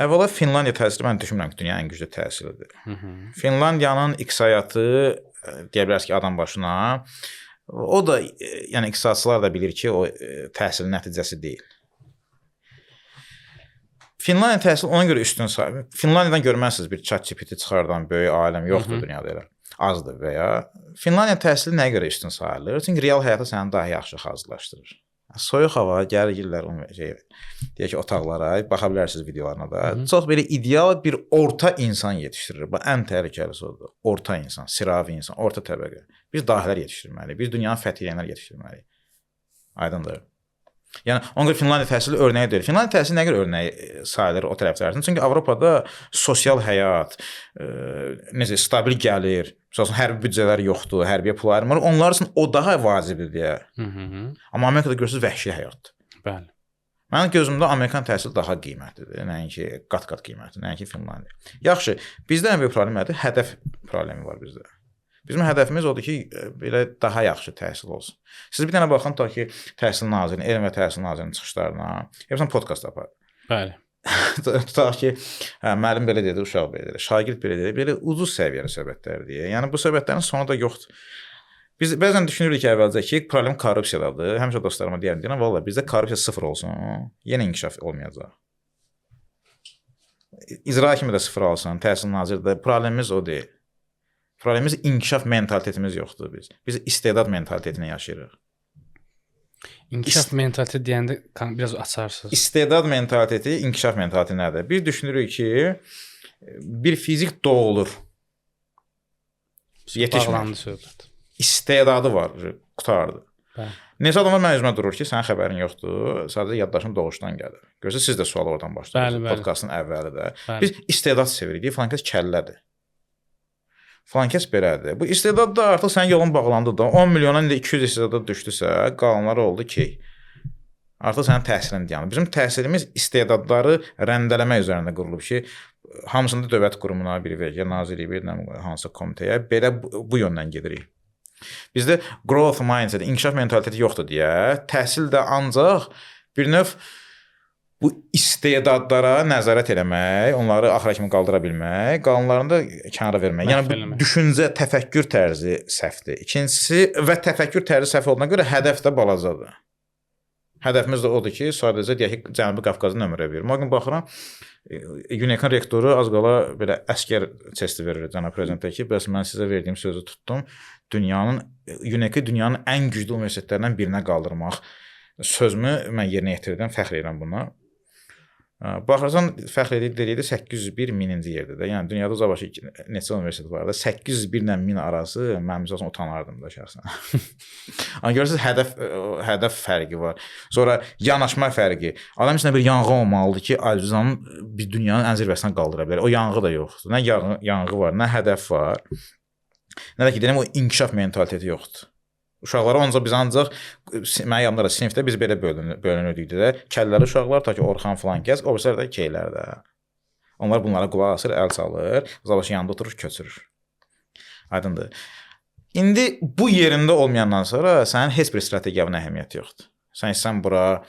Əvvəla Finlandiya təsiri mən düşünmürəm ki, dünyanın ən güclü təsiridir. Finlandiyanın iqtisadiyyatı deyə bilərsiniz ki, adam başına o da, yəni iqtisadçılar da bilir ki, o təhsilin nəticəsi deyil. Finlandiya təhsili ona görə üstün sayılır. Finlandiyadan görməzsiniz bir ChatGPT çıxardan böyük aləm yoxdur dünyada elə. Azdır və ya Finlandiya təhsili nəyə görə üstün sayılır? Çünki real həyata səni daha yaxşı hazırlaşdırır. Soyuq hava gəlirlər o deyək ki, otaqlara, baxa bilərsiniz videolarına da. Çox belə ideal bir orta insan yetişdirir. Bu ən təhlükəlisi odur. Orta insan, sıravi insan, orta təbəqə. Biz dahilər yetişdirməliyik. Biz dünyanın fəth edənlər yetişdirməliyik. Aydındır. Yəni ona görə Finlandiya təhsili örnəyi deyil. Finlandiya təhsili nə qədər örnəyi sayılır o tərəflərdən? Çünki Avropada sosial həyat, necə stabil gəlir, məsələn hərbi büdcələr yoxdur, hərbiyə pul ayırmır. Onlar üçün o daha vacibdir deyə. Amma Amerikada görürsüz vəhşi həyatdır. Bəli. Mənim gözümdə Amerikan təhsili daha qiymətlidir. Nəinki qat-qat qiymətlidir, nəinki Finlandiya. Yaxşı, bizdə ən böyük problem nədir? Hədəf problemi var bizdə. Bizim hədəfimiz odur ki, belə daha yaxşı təhsil olsun. Siz bir dənə baxın ta ki, Təhsil Nazirinin, Elm və Təhsil Nazirinin çıxışlarına, hepsindən podkast apar. Bəli. Tutaq ki, müəllim belə dedi, uşaq belə dedi, şagird belə dedi, belə ucuz səviyyəli söhbətlər deyə. Yəni bu söhbətlərin sonu da yoxdur. Biz bəzən düşünürük ki, əvvəlcə ki, problem korrupsiyadadır. Həmişə dostlarıma deyirəm, vallahi bizdə korrupsiya sıfır olsun, yenə inkişaf olmayacaq. İcra kimi də sıfır olsun, Təhsil Naziri də problemimiz o deyil. Problemimiz inkişaf mentalitetimiz yoxdur biz. Biz istedad mentalitetini yaşayırıq. İnkişaf mentaliteti deyəndə biraz açarsınız. İstedad mentaliteti, inkişaf mentaliteti nədir? Biz düşünürük ki, bir fizik doğulur. Yetişmir. İstedadı var, qutardı. Neçə adamlar mənim üzümə durur ki, sənin xəbərin yoxdur, sadəcə yaddaşın doğuşdan gəlir. Görürsünüz, siz də sual oradan başlayırsınız. Podkastın əvvəli də. Biz istedad sevirik, filankəs kəllədir. Filankəs belədir. Bu istedad da artıq sənin yolun bağlandı da, 10 milyona indi 200 istedad düşdüsə, qalanları oldu ki, artıq sənin təhsilin dayanır. Bizim təhsilimiz istedadları rəndələmək üzərində qurulub ki, hamısında dövlət qurumuna, bir vergi nazirliyi, bir hansısa komitəyə belə bu yöndən gedirik. Bizdə growth mindset, inkişaf mentaliteti yoxdur deyə, təhsil də ancaq bir növ bu istedadlara nəzarət eləmək, onları axıra kimi qaldıra bilmək, qalanlarını da kənara vermək. Yəni bu düşüncə, təfəkkür tərzi səhvdir. İkincisi və təfəkkür tərzi səhv olduğuna görə hədəf də balacadır. Hədəfimiz də odur ki, sadəcə deyək ki, Cənubi Qafqazı nömrə verir. O gün baxıram, UNEC-in rektoru az qala belə əskər testi verir cənab prezidentə ki, bəs mən sizə verdiyim sözü tutdum. UNEC-i dünyanın ən güclü universitetlərindən birinə qaldırmaq sözümü mən yerinə yetirdim, fəxr edirəm buna. Baxırsan, fəxr edirdi 801 mininci yerdə də. Yəni dünyada uzaqbaşı neçə universitet var da, 801 ilə 1000 arası mən məsələn utanardım da şəxsən. Amma görürsüz hədəf fərqi var. Sonra yanaşma fərqi. Adam içində bir yanğı olmalıdır ki, Azərbaycanın bir dünyanın ən zirvəsinə qaldıra bilər. O yanğı da yoxdur. Nə yanğı var, nə hədəf var. Nə də ki, deyirəm, o inkişaf mentaliteti yoxdur. Uşaqlara biz ancaq mənim yanımda da sinifdə biz belə bölünürdük də. Kəlləli uşaqlar ta ki Orxan filan kəs, o birislər də keylər də. Onlar bunlara qulaq asır, əl salır, zabaşı yanında oturur, köçürür. Aydındır. İndi bu yerində olmayandan sonra sənin heç bir strategiyavın əhəmiyyəti yoxdur. Sən bura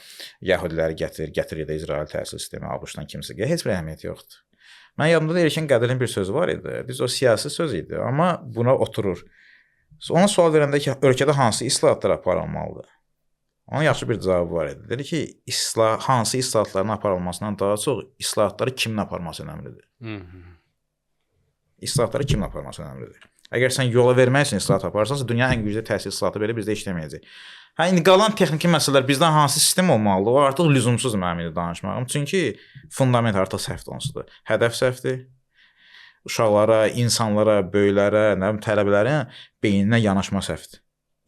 Yahudiləri gətir ya da İsrail təhsil sistemi, ABŞ-dan kimsə gəlir, heç bir əhəmiyyəti yoxdur. Mən yadımda da Erkin Qədir'in bir sözü var idi. Biz o siyasi söz idi, amma buna oturur. Ona sual verəndə ki, ölkədə hansı islahatlar aparılmalıdır? Onun yaxşı bir cavabı var idi. Dedi ki, hansı islahatların aparılmasından daha çox islahatları kimin aparması önəmlidir. İslahatları kimin aparması önəmlidir. Əgər sən yola vermək üçün islahat aparsansa, dünyanın ən güclü təhsil islahatı belə bizdə işləməyəcək. İndi qalan texniki məsələlər bizdən hansı sistem olmalıdır? O artıq lüzumsuz mənim danışmağım. Çünki fundament artıq səhvdir onsuzdur. Hədəf səhvdir. Uşaqlara, insanlara, böyüklərə, tələbələrin beyninə yanaşma səhvdir.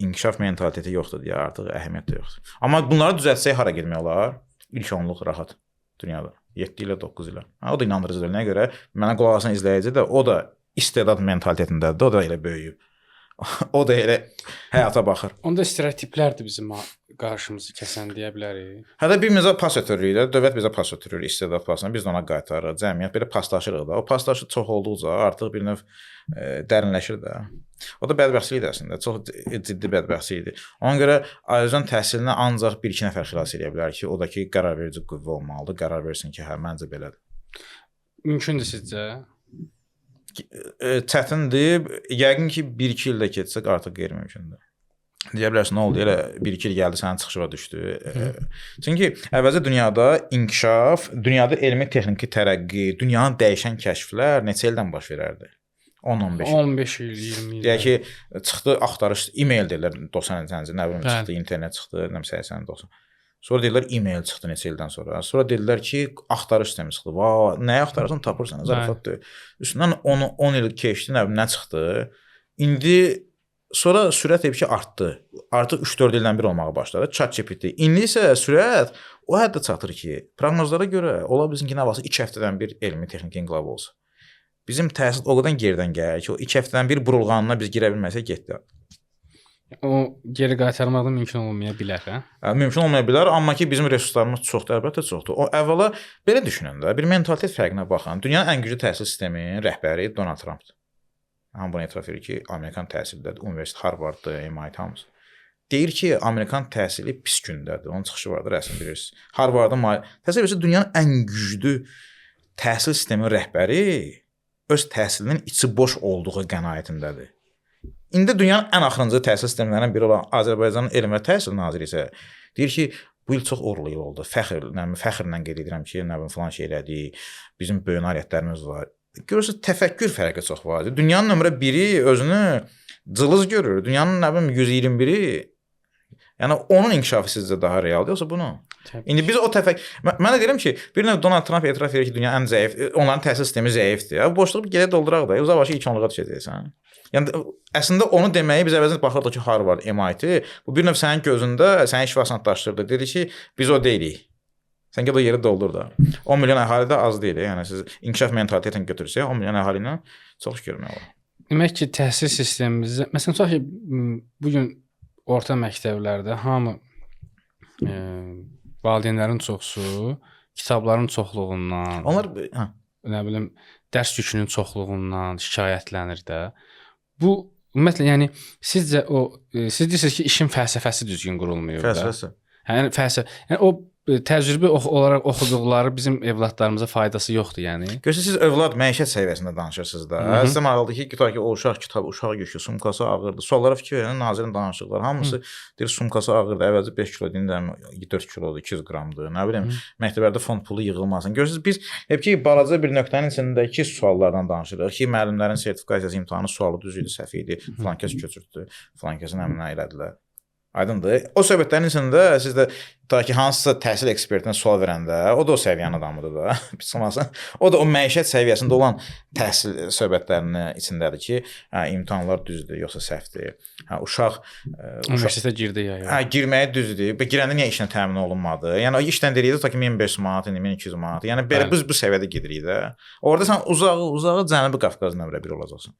İnkişaf mentaliteti yoxdur deyə artıq əhəmiyyət də yoxdur. Amma bunları düzəltsək hara getmək olar? İlk 10-luq rahat dünyada. 7 ilə 9 ilə. O da inandırıcıdır. Nəyə görə? Mənə qulaq asan izləyici də o da istedad mentalitetindədir. O da elə böyüyüb. O da elə həyata baxır. Onda stereotiplərdir bizim qarşımızı kəsən deyə bilərik. Hətta bir bizə pas ötürürük də, dövlət bizə pas ötürür istedad pasına, biz də ona qaytarırıq. Cəmiyyət belə paslaşırıq da. O paslaşıq çox olduqca artıq bir növ dərinləşir də. O da bədbəxtlikdir əslində, çox ciddi bədbəxtlikdir. Ona görə Azərbaycan təhsilinə ancaq 1-2 nəfər xilas edə bilər ki, o da ki, qərar verici qüvvə olmalıdır, qərar versin ki, hə, məncə belədir. Mümkündür sizcə? Çətindir. Yəqin ki, 1-2 ildə keçsək artıq qeyri-mümkündür. Deyə bilərsən, nə oldu? Elə 1-2 il gəldi, sənin çıxışıva düşdü. Çünki əvvəlcə dünyada inkişaf, dünyada elmi texniki tərəqqi, dünyanın dəyişən kəşflər neçə ildən baş verərdi? 10-15 il. 15 il, 20 il. Deyək ki, çıxdı axtarış, e-mail deyirlər 90-cı, nə bilim çıxdı, internet çıxdı, 80-90. Sonra dedilər e-mail çıxdı neçə ildən sonra. Sonra dedilər ki, axtarış sistemi çıxdı. Va, nəyi axtarırsan tapırsan, zarafat deyil. Üstündən 10 il keçdi, nə çıxdı. İndi sonra sürət ki artdı. Artıq 3-4 ildən bir olmağa başladı. ChatGPT. İndi isə sürət o həddə çatır ki, proqnozlara görə ola bilsin ki, nə varsa 2 həftədən bir elmi texnik inqilab olsun. Bizim təhsil o qədər geridən gəlir ki, o 2 həftədən bir burulğanına biz girə bilməsək getdi. O geri qaytarmaq da mümkün olmaya bilər, hə? Mümkün olmaya bilər, amma ki bizim resurslarımız çoxdur, əlbəttə çoxdur. O əvvəla belə düşünün də, bir mentalitet fərqinə baxın. Dünyanın ən güclü təhsil sisteminin rəhbəri Donald Trumpdır. Hamı bunu etiraf edir ki, Amerikan təhsildədir, universitet Harvarddır, MIT hamısı. Deyir ki, Amerikan təhsili pis gündədir. Onun çıxışı vardır, rəsmi bilirsiniz. Harvardın təsəvvür edirsiniz, dünyanın ən güclü təhsil sisteminin rəhbəri öz təhsilinin içi boş olduğu qənaətindədir. İndi dünyanın ən axırıncı təhsil sistemlərindən biri olan Azərbaycanın Elm və Təhsil naziri isə deyir ki, bu il çox uğurlu il oldu. Fəxrlə qeyd edirəm ki, nə bilim falan şey elədik. Bizim böyük nailiyyətlərimiz var. Görürsüz, təfəkkür fərqi çox var. Dünyanın nömrə 1-i özünü cılız görür. Dünyanın nə bilim 121-i, yəni onun inkişafı sizcə daha realdır yoxsa bunu? İndi biz o mən də deyirəm ki, bir növ Donald Trump etiraf edir ki, dünyanın ən zəif, onların təhsil sistemi zəifdir. Bu boşluğu gedə dolduraq da, uzaq başı ilk onluğa düşəcəksən. Yəni əslində onu deməyi biz əvvəlcə baxırdıq ki, Harvard, MIT, bu bir növ sənin gözündə səni işvasantlaşdırdı. Dedi ki, biz o deyilik. Sən gəl o yeri doldur da. 10 milyon əhali də az deyil. Yəni siz inkişaf mentalitetini götürsək, 10 milyon əhali ilə çox iş görmək olar. Demək ki, təhsil sistemimizdə, məsələn, tutaq ki, bu gün orta məktəblərdə hamı valideynlərin çoxsu kitabların çoxluğundan, onlar nə bilim, dərs yükünün çoxluğundan şikayətlənir də. Bu ümumiyyətlə, yəni sizcə siz deyirsiniz ki, işin fəlsəfəsi düzgün qurulmayıb da. Fəlsəfəsi. Yəni fəlsəfə. Yəni o təcrübə olaraq oxuduqları bizim övladlarımıza faydası yoxdur, yəni. Görürsüz, siz övlad məişət səviyyəsində danışırsınız da. Sizə maraqlıdır ki, tutaq ki, o uşaq kitabı, uşaq yükü, sumkası ağırdır. Suallara fikir verin, nazirin danışıqları. Hamısı deyir, sumkası ağırdır, əvvəlcə 5 kilo deyir, 4 kilodur, 200 qramdır. Nə bilim, məktəblərdə fond pulu yığılmasın. Görürsüz, biz hep ki, balaca bir nöqtənin içindəki suallardan danışırıq ki, müəllimlərin sertifikasiyası imtahanı sualı düz idi, səhv idi, filan kəs köçürtdü, filan kəsin əminə elədilər. Aydındır. O söhbətlərin içində siz də ta ki hansısa təhsil ekspertinə sual verəndə, o da o səviyyənin adamıdır da. O da o məişət səviyyəsində olan təhsil söhbətlərinin içindədir ki, imtahanlar düzdür, yoxsa səhvdir. Uşaq universitetə girdi ya. Girməyə düzdür. Girəndə niyə işlə təmin olunmadı? Yəni o işdən deyirdi ta ki 1500 manat, 1200 manat. Yəni belə biz bu səviyyədə gedirik də. Orada sən uzağı Cənubi Qafqaz nömrə 1 olacaqsan.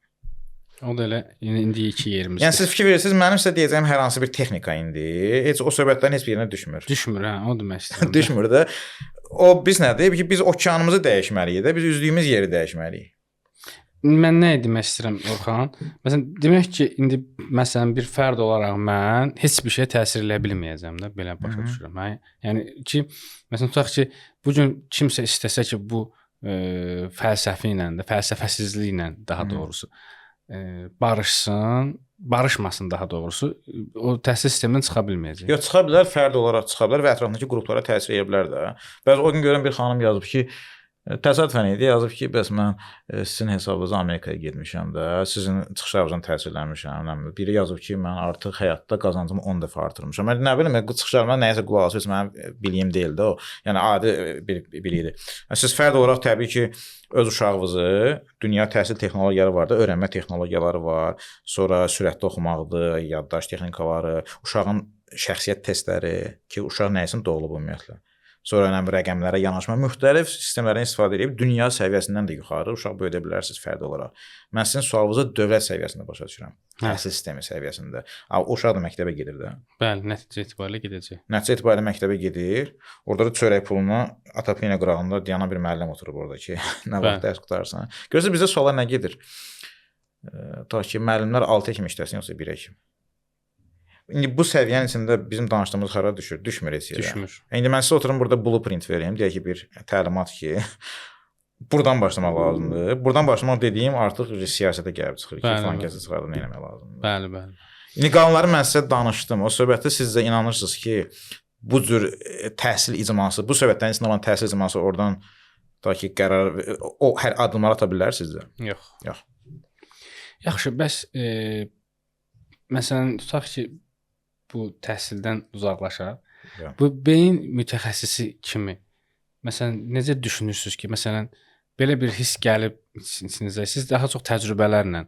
O da elə indi iki yerimizdir. Yəni siz fikir verirsiniz, mənim sizə deyəcəyim hər hansı bir texnika indi heç o söhbətlərin heç bir yerinə düşmür. Düşmür, hə, o demək istəyirəm. Düşmür də. O biz nədir ki, biz okeanımızı dəyişməliyik də, biz üzdüyümüz yeri dəyişməliyik. Mən nə demək istəyirəm Orxan? Məsələn, demək ki, indi məsələn bir fərd olaraq mən heç bir şeyə təsir eləyə bilməyəcəm də, belə başa düşürəm. Yəni ki, məsələn tutaq ki, bu gün kimsə istəsə ki, bu fəlsəfi ilə də, fəlsəfəsizliklə daha doğrusu barışmasın daha doğrusu, o təhsil sistemindən çıxa bilməyəcək. Yox, çıxa bilər, fərd olaraq çıxa bilər və ətrafındakı qruplara təsir edə bilər də. Bəzi o gün görən bir xanım yazıb ki, təsadüfən idi, yazıb ki, bəs mən sizin hesabınıza Amerikaya getmişəm də, sizin çıxışlarınızdan təsirlənmişəm. Biri yazıb ki, mən artıq həyatda qazancımı 10 dəfə artırmışam. Mən nə bilim, çıxışlarıma nəyisə qulaq asıb, mənim biliyim deyil də o. Yəni adi biri idi. Siz fərd olaraq təbii ki, öz uşağınızı, dünya təhsil texnologiyaları var da, öyrənmə texnologiyaları var, sonra sürətli oxumaqdır, yaddaş texnikaları, uşağın şəxsiyyət testləri ki, uşaq nəyisin doğulub ümumiyyətlə. Sonra önemli rəqəmlərə yanaşma, müxtəlif sistemlərdən istifadə edib dünya səviyyəsindən də yuxarı uşaq böyüdə bilərsiniz fərdi olaraq. Mən sizin sualınızı dövlət səviyyəsində başa düşürəm. Təhsil sistemi səviyyəsində. O uşaq da məktəbə gedir də. Bəli, nəticə etibarilə gedəcək. Nəticə etibarilə məktəbə gedir. Orada da çörək pulunu Atapina qırağında dayanan bir müəllim oturub orada ki, nə vaxt dərs qutarsan. Görürsüz bizdə suallar nə gedir? Ta ki müəllimlər 6 həkim işləsin yoxsa 1 həkim. İndi bu səviyyənin içində bizim danışdığımız xəra düşür, düşmür heç yerə. Düşmür. İndi mən sizə oturum burada blueprint vereyim, deyək ki, bir təlimat ki, buradan başlamaq lazımdır. Buradan başlamaq dediyim artıq siyasətə gəlib çıxır ki, falan kəsə çıxardı, nə etmək lazımdır. Bəli, bəli. İndi qanunları mən sizə danışdım. O söhbətdə siz də inanırsınız ki, bu cür təhsil icması, bu söhbətlərin içində olan təhsil icması oradan ta ki qərar, o hər addımları ata bilərsiniz də? Yox. Yox. Yaxşı, bəs məsələn tutaq ki, bu təhsildən uzaqlaşaq. Yeah. Bu beyin mütəxəssisi kimi məsələn necə düşünürsüz ki, məsələn belə bir hiss gəlib içinizə, siz daha çox təcrübələrlə,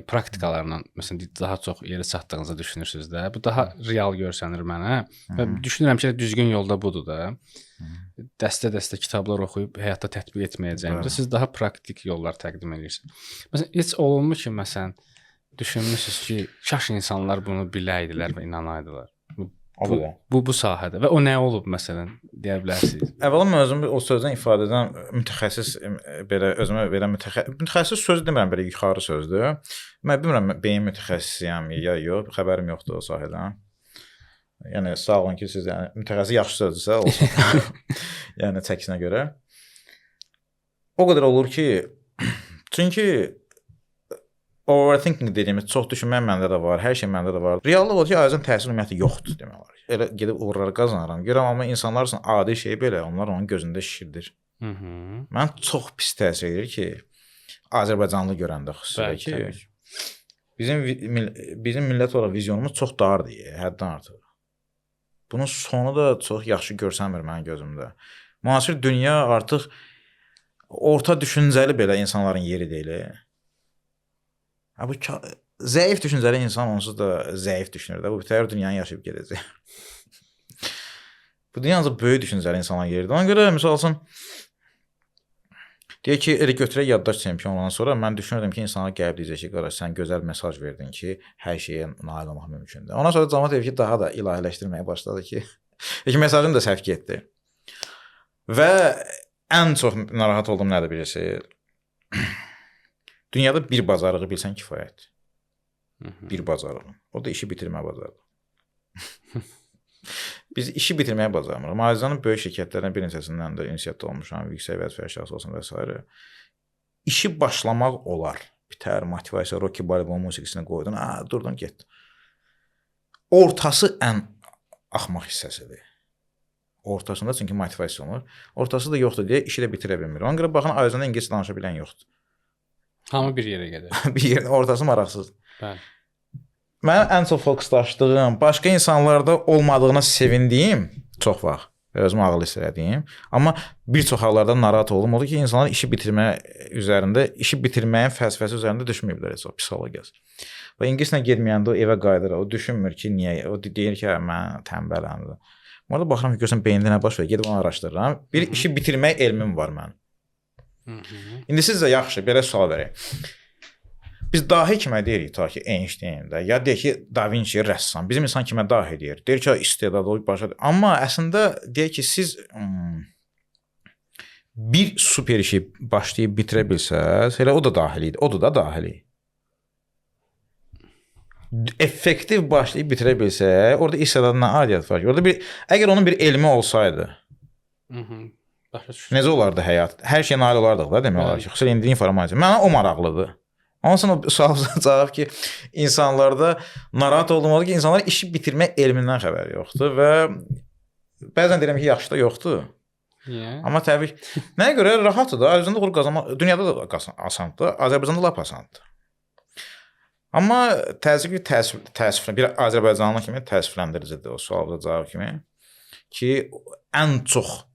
praktikalarla məsələn daha çox yerə çatdığınızı düşünürsüz də. Bu daha real görsənir mənə və düşünürəm ki, düzgün yolda budur da. Dəstə-dəstə kitablar oxuyub həyatda tətbiq etməyəcəyimizə siz daha praktik yollar təqdim edirsiniz. Məsələn heç olurmu ki, məsələn düşünmüsüz ki, kaş insanlar bunu biləydilər və inanaydılar. Bu sahədə və o nə olub məsələn deyə bilərsiniz? Əvvəla mən özümü o sözdən ifadə edən mütəxəssis belə özümə belə mütəxəssis sözü demirəm, belə yuxarı sözdür. Mən bilmirəm beyin mütəxəssisiyəm ya yox, xəbərim yoxdur o sahədən. Yəni sağ olun ki, siz yəni mütəxəssis yaxşı sözdürsə olsun. Yəni çəkisinə görə. O qədər olur ki, çünki overthinking dediyimiz çox düşünmək məndə də var, hər şey məndə də var. Reallıq o ki, azən təsir ümumiyyətlə yoxdur demək olar. Elə gedib uğurlar qazanıram. Görəm amma insanlar üçün adi şey belə, onlar onun gözündə şişirdir. Mən çox pis təsir edir ki, Azərbaycanlı görəndə xüsusilə ki, bizim millət olaraq vizyonumuz çox dardır, həddən artıq. Bunun sonu da çox yaxşı görsənmir mənim gözümdə. Müasir dünya artıq orta düşüncəli belə insanların yeri deyil. Bu zəif düşüncəli insan onsuz da zəif düşünür də. Bu bitər dünyanı yaşayıb gedəcək. Bu dünyada böyük düşüncəli insanların yeridir. Ona görə misal üçün deyək ki, elə götürək yaddaş çempionundan sonra mən düşünürdüm ki, insanlar gəlib deyəcək ki, qardaş sən gözəl mesaj verdin ki, hər şeyə nail olmaq mümkündür. Ondan sonra cəmaət deyir ki, daha da ilahiləşdirməyə başladı ki, mesajını da səhv getdi. Və ən çox narahat olduğum nədir bilirsiniz? Dünyada bir bacarığı bilsən kifayət. Bir bacarığı. O da işi bitirmə bacarığı. Biz işi bitirməyə bacarmırıq. Azərbaycanın böyük şirkətlərindən bir neçəsindən də ünsiyyətdə olmuşam, yüksək vəzifəli şəxs olsun və s. İşi başlamaq olar. Bitər, motivasiya, Rocky Balboa musiqisini qoydun, durdun, getdin. Ortası ən axmaq hissəsidir. Ortasında çünki motivasiya olunur. Ortası da yoxdur deyə işi də bitirə bilmir. Ona görə baxın, Azərbaycanda ingilis danışa bilən yoxdur. Hamı bir yerə gedir. Bir yerin ortası maraqsızdır. Bəli. Mən ən çox fokuslaşdığım, başqa insanlarda olmadığına sevindiyim çox vaxt, özümü ağıl istədiyim, amma bir çox hallarda narahat oldum. Odur ki, insanlar işi bitirmə üzərində, işi bitirməyin fəlsəfəsi üzərində düşünməyiblər heç o psixologiyası. Və ingilislə getməyəndə o evə qayıdır, o düşünmür ki, niyə, o deyir ki, mən tənbələm. Orada baxıram ki, görsən beyində nə baş verir, gedib onu araşdırıram. Bir işi bitirmək elmim var mənim. İndi siz də yaxşı, belə sual verək. Biz dahi kimə deyirik ta ki, Einstein də, ya deyək ki, Da Vinci rəssam. Bizim insan kimə dahi deyir? Deyir ki, istedadlı olub başa. Amma əslində deyək ki, siz bir super işi başlayıb bitirə bilsəz, elə o da dahilidir, o da dahili. Effektiv başlayıb bitirə bilsə, orada istedadından adiyyət var ki, orada bir, əgər onun bir elmi olsaydı, necə olardı həyat? Hər şey nail olardıq da demək olar ki, xüsusən indi informasiya. Mənə o maraqlıdır. Ondan sonra o sualına cavab ki, insanlarda narahat olduğum ki, insanlar işi bitirmək elmindən xəbəri yoxdur və bəzən deyirəm ki, yaxşı da yoxdur. Niyə? Amma təbii nəyə görə rahatdır da, Azərbaycanda uğur qazanmaq, dünyada da asandır, Azərbaycanda lap asandır. Amma təəssüflə, bir Azərbaycanlı kimi təəssüfləndiricidir o sualda cavab kimi ki, ən çox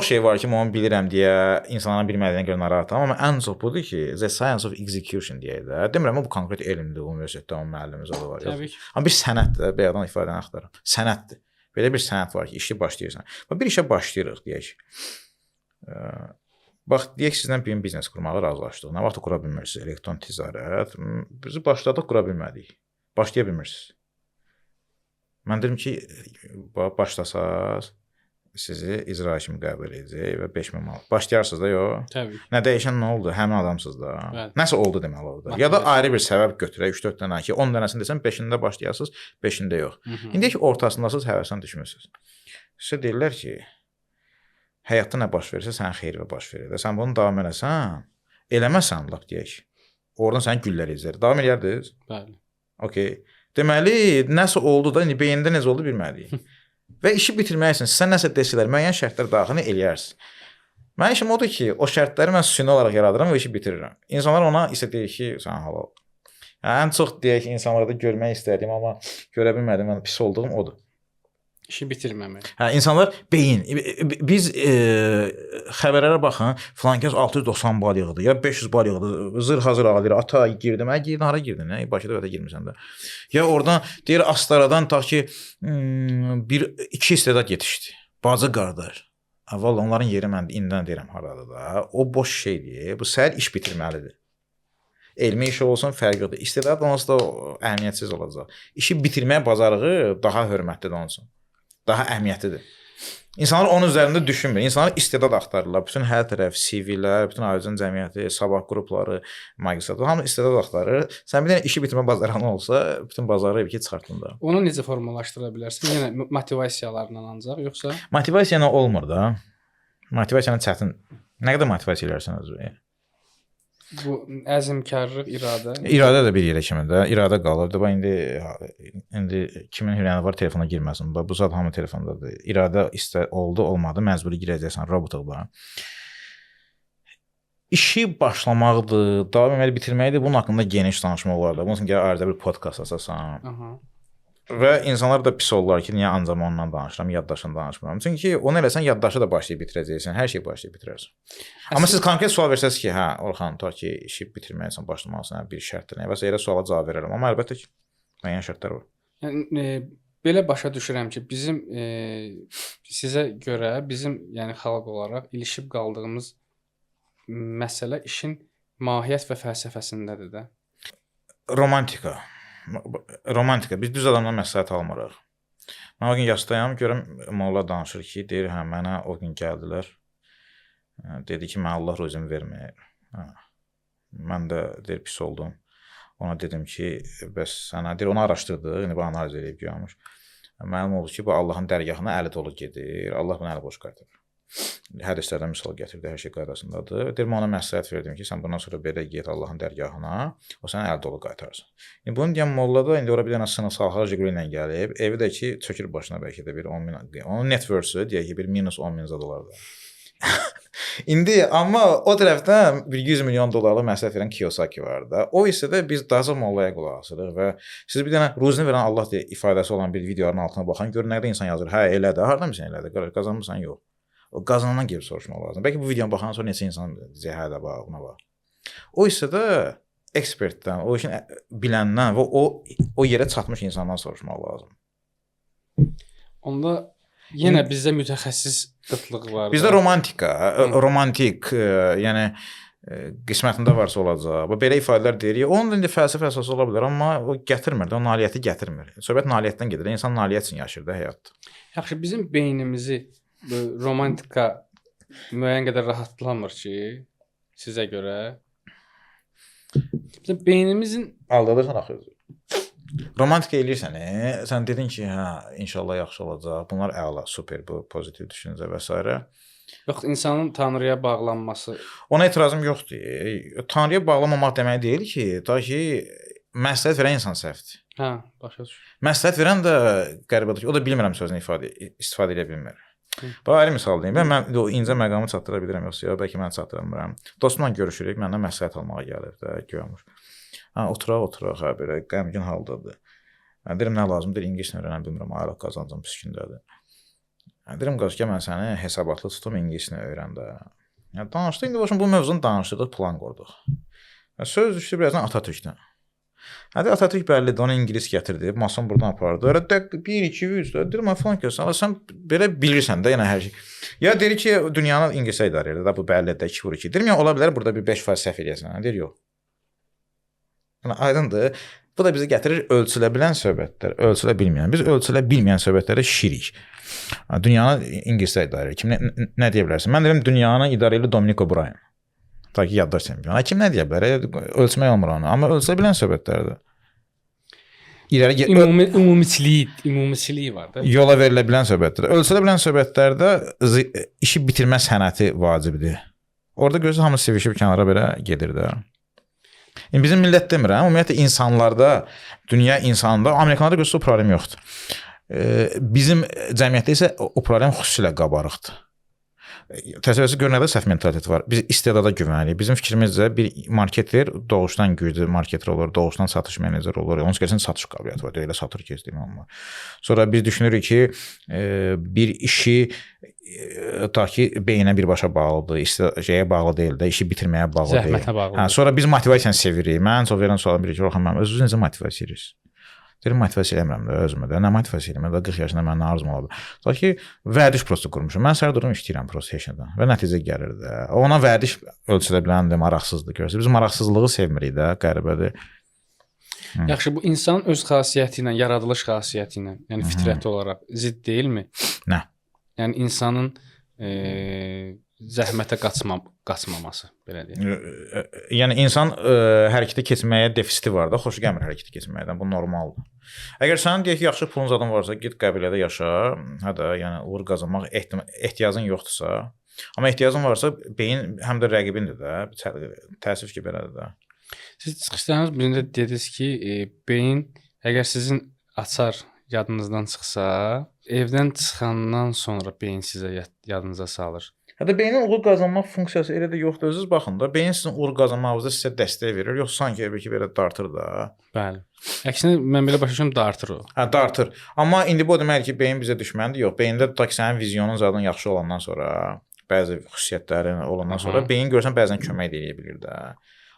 şey var ki, onu bilirəm deyə insanların bilmədiyinə görə narahatam, amma ən çox budur ki, the science of execution deyək də. Demirəm, bu konkret elmdir, universitetdə onun müəllimiz o da var. Təbii ki. Amma bir sənətdir, bayaqdan ifadəni axtarıram. Sənətdir. Belə bir sənət var ki, işi başlayırsan. Bir işə başlayırıq deyək. Bax, deyək sizdən bir biznes qurmağı razılaşdıq. Nə vaxt qura bilmirsiniz? Elektron ticarət. Bizi başladıq, qura bilmədik. Başlaya bilmirsiniz. Mən dedim ki, başlasaz, sizi icra kimi qəbul edəcək və 5000 manat. Başlayarsınız da, yox? Təbii. Nə dəyişən nə oldu? Həmin adamsınız da. Bəli. Nəsə oldu deməli orada. Ya da ayrı bir səbəb götürək 3-4 dənə ki, 10 dənəsini desəm 5-ində başlayasınız, 5-ində yox. İndi ki, ortasındasınız, həvəsdən düşmürsünüz. Sizə deyirlər ki, həyatda nə baş verirsə, sənin xeyrinə baş verir. Sən bunu davam eləsən, eləməsən, lap deyək. Oradan səni güllər izləyir. Davam eləyərdiniz? Bəli. Okay. Deməli, nəsə oldu da, beyində necə oldu bilmədik. Və işi bitirmək üçün sizə nəsə desələr, müəyyən şərtlər daxilini eləyərsiniz. Mənim işim odur ki, o şərtləri mən süni olaraq yaradıram və işi bitirirəm. İnsanlar ona isə deyir ki, sən halal. Ən çox deyək ki, insanlarda görmək istədiyim, amma görə bilmədim, pis olduğum odur. İşi bitirməmək. Hə, insanlar beyin. Biz xəbərlərə baxın, filan kəs 690 bal yığdı, ya 500 bal yığdı, zır hazır alır, ata girdim, girdin, hara girdin, nə? Bakıda vətə girmisən də. Ya oradan deyir Astaradan ta ki iki istedad yetişdi. Bacı qardaş. Vallahi onların yeri mən indidən deyirəm haradır da. O boş şeydir. Bu səhər iş bitirməlidir. Elmi iş olsun fərqidir. İstedad onsuz da əhəmiyyətsiz olacaq. İşi bitirmək bacarığı daha hörmətlidir onun üçün. Daha əhəmiyyətlidir. İnsanlar onun üzərində düşünmür. İnsanlar istedad axtarırlar. Bütün hər tərəf CV-lər, bütün Azərbaycan cəmiyyəti, sabah qrupları, magistratlar hamı istedad axtarır. Sən bir dənə işi bitirmə bacarığın olsa, bütün bazarı bir çıxartdın da. Onu necə formalaşdıra bilərsən? Yəni motivasiyalarla ancaq, yoxsa? Motivasiya ilə olmur da. Motivasiyanı çətin. Nə qədər motivasiya elərsən özünə? Bu əzmkarlıq, iradə. İradə də bir yerə kimi də. İradə qalır. Bax indi kimin hürəni var telefona girməsin. Bax bu zat hamı telefondadır. İradə oldu, olmadı, məcburi girəcəksən robotuqla. İşi başlamaqdır, davam etməli bitirməkdir. Bunun haqqında geniş danışmaq olar da. Bunun üçün gəl ayrıca bir podkast açasan. Aha. Və insanlar da pis olurlar ki, niyə ancaq onunla danışıram, yaddaşla danışmıram. Çünki onu eləsən yaddaşı da başlayıb bitirəcəksən, hər şeyi başlayıb bitirərsən. Amma siz konkret sual versəz ki, hə, Orxan, ta ki, işi bitirməyəsən, başlamalısın, bir şərtlə. Və elə suala cavab verərəm. Amma əlbəttə ki, müəyyən şərtlər var. Yəni belə başa düşürəm ki, bizim sizə görə bizim, yəni xalq olaraq ilişib qaldığımız məsələ işin mahiyyət və fəlsəfəsindədir də. Romantika. Biz düz adamdan məsləhət almırıq. Mən o gün yastayam, görüm molla danışır ki, deyir, hə, mənə o gün gəldilər. Dedi ki, mən Allah ruzimi verməyir. Mən də deyir, pis oldum. Ona dedim ki, bəs sənə, deyir, onu araşdırdı, indi bu analiz edib görmüş. Məlum oldu ki, bu Allahın dərgahına əli dolu gedir, Allah bunu əli boş qaytarır. Hədislərdən misal gətirdi, hər şey qaydasındadır. Deyir, mən ona məsləhət verdim ki, sən bundan sonra belə get Allahın dərgahına, o sənə əl dolu qaytarsın. Bunu deyən molla da indi ora bir dənə sınıfsal Jiguli ilə gəlib, evi də ki, çökür başına bəlkə də bir 10 min, onun net worth-ü deyək ki, bir minus 10 min dolardır. İndi amma o tərəfdən bir 100 milyon dolarlı məsləhət verən Kiyosaki var da. O isə də biz daha çox mollaya qulaq asırıq və siz bir dənə ruzini verən Allah deyə ifadəsi olan bir videonun altına baxın, görün nə qədər insan yazır. Hə, elədir. Hardan bilsən elədir? Qazanmısan yox. O qazanan gəlib soruşmaq lazım. Bəlkə bu videonu baxandan sonra neçə insan deyəcək, hə də bax, buna bax. O isə də ekspertdən, o işin biləndən və o yerə çatmış insandan soruşmaq lazım. Onda yenə bizdə mütəxəssis qıtlıq var. Bizdə romantik, yəni qismətində varsa olacaq. Belə ifadələr deyirik. Onun da indi fəlsəfə əsası ola bilər, amma o gətirmir də, o nailiyyəti gətirmir. Söhbət nailiyyətdən gedir. İnsan nailiyyət üçün yaşayır da həyatda. Yaxşı, bizim beynimizi bu romantika müəyyən qədər rahatlamır ki, sizə görə. Bizim beynimizin aldadırsan axı. Romantika eləyirsən, sən dedin ki, hə, inşallah yaxşı olacaq. Bunlar əla, super, bu pozitiv düşüncə və s. Yox, insanın Tanrıya bağlanması. Ona etirazım yoxdur. Tanrıya bağlamamaq demək deyil ki, ta ki məsləhət verən insan səhvdir. Hə, başa düşürəm. Məsləhət verən də qəribədir ki, o da bilmirəm sözünü istifadə edə bilmir. Bax, ayrı misal deyim. Mən o incə məqamı çatdıra bilirəm, yoxsa bəlkə mən çatdıramıram. Dostumla görüşürük, məndən məsləhət almağa gəlir də, görmür. Oturaq, hə, belə qəmgin haldadır. Deyirəm, nə lazımdır, ingilisini öyrənə bilmirəm, aylıq qazancım pis gündədir. Deyirəm, qaç, mən səni hesabatlı tutum, ingilisini öyrən də. Danışdıq, indi başım bu mövzunu danışdıq, plan qurduq. Söz düşdü birazdan Atatürkdən. Hadi Atatürk bəllidir, onu ingilis gətirdi, mason buradan apardı. Öyle 1, 2, 3, deyirəm, falan görsən, sən belə bilirsən də, yəni hər şey. Ya deyir ki, dünyanı ingilisə idarə edir, bu bəllidir, 2-2. Deyirəm, ola bilər, burada bir 5% səhv eləyəsən. Deyir, yox. Yəni, aydındır, bu da bizi gətirir ölçülə bilən söhbətlər, ölçülə bilməyən. Biz ölçülə bilməyən söhbətlərə şirik. Dünyanı ingilisə idarə edir. Kim nə deyə bilərsən? Mən deyirəm, dünyanı idarə edir Dominic O'Brien. Ta ki, yaddaş çempionu. Kim nə deyə bilər? Ölçmək olmur onu. Amma ölçülə bilən söhbətlərdir. Ümumiçiliyi var da. Yola verilə bilən söhbətdir. Ölçülə bilən söhbətlərdə işi bitirmə sənəti vacibdir. Orada görürsən, hamı sevişib kənara belə gedir də. Bizim millət demirəm, ümumiyyətlə insanlarda, dünya insanında, Amerikanlarda görürsə o problem yoxdur. Bizim cəmiyyətdə isə o problem xüsusilə qabarıqdır. təsəvvürüsü görünədə səhv mentalitet var. Biz istedada güvənirik. Bizim fikrimizcə bir marketer doğuşdan güclü marketer olur, doğuşdan satış meneceri olur. Onun üçün satış qabiliyyəti var. Elə satır ki, istəyirəm amma. Sonra biz düşünürük ki, bir işi ta ki beyinə birbaşa bağlıdır, şeyə bağlı deyil də, işi bitirməyə bağlı deyil. Zəhmətə bağlıdır. Sonra biz motivasiyanı sevirik. Mən çox verən sualım biri ki, Orxan müəllim, özünüz necə motivasiya edirsiniz? Deyirəm, motivasiya eləmirəm də özümə də. Nə motivasiya eləmirəm də, 40 yaşında mən nə arzum ola bilər. Ta ki, vərdiş prosta qurmuşum. Mən səhər durum işləyirəm prosta heç nədən və nəticə gəlir də. Ona vərdiş ölçülə biləndir, maraqsızdır görürsən. Biz maraqsızlığı sevmirik də, qəribədir. Yaxşı, bu insanın öz xasiyyəti ilə, yaradılış xasiyyəti ilə, yəni fitrəti olaraq zidd deyilmi? Nə? Yəni insanın zəhmətə qaçmaması, belə deyək. Yəni insan hərəkətə keçməyə defisiti var da, xoşu gəlmir hərəkətə keçməkdən. Bu normaldır. Əgər sənin deyək ki, yaxşı pulun zadın varsa, get qəbilədə yaşa, hə də, yəni uğur qazanmaq ehtiyacın yoxdursa, amma ehtiyacın varsa, beyin həm də rəqibindir də, təəssüf ki, belədir də. Siz çıxışlarınız birində dediniz ki, beyin əgər sizin açar yadınızdan çıxsa, evdən çıxandan sonra beyin sizə yadınıza salır. Hətta beynin uğur qazanmaq funksiyası elə də yoxdur. Özünüz baxın da, beyin sizin uğur qazanmağınızda sizə dəstək verir, yoxsa sanki belə dartır da. Bəli. Əksinə mən belə başa düşürəm, dartır o. Hə, dartır. Amma indi bu demək ki, beyin bizə düşməndir. Yox, beyində tutaq ki, sənin vizyonun zadın yaxşı olandan sonra, bəzi xüsusiyyətlərin olandan sonra beyin görsən bəzən kömək də edə bilir də.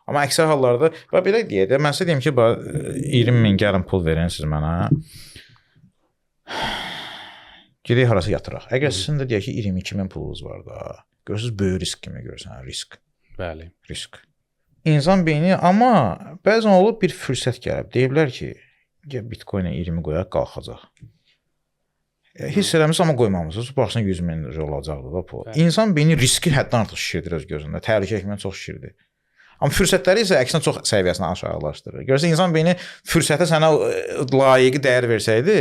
Amma əksər hallarda, belə deyək də, mən sizə deyim ki, 20.000 gəlin pul verin siz mənə. Gedək harası yatıraq. Əgər sizin də deyək ki, 22.000 pulunuz var da, görürsünüz böyük risk kimi görürsən, risk. Bəli. Risk. İnsan beyni, amma bəzən olub bir fürsət gəlib. Deyiblər ki, Bitcoin-ə 20 qoyaq, qalxacaq. Hiss eləmişsiniz, amma qoymamısınız. Baxsın 100.000 olacaqdı da pul. İnsan beyni riski həddən artıq şişirdir öz gözündə. Təhlükə etməkdən çox şişirdir. Amma fürsətləri isə əksinə çox səviyyəsini aşağılaşdırır. Görürsən, insan beyni fürsətə sənə layiqi dəyər versəydi,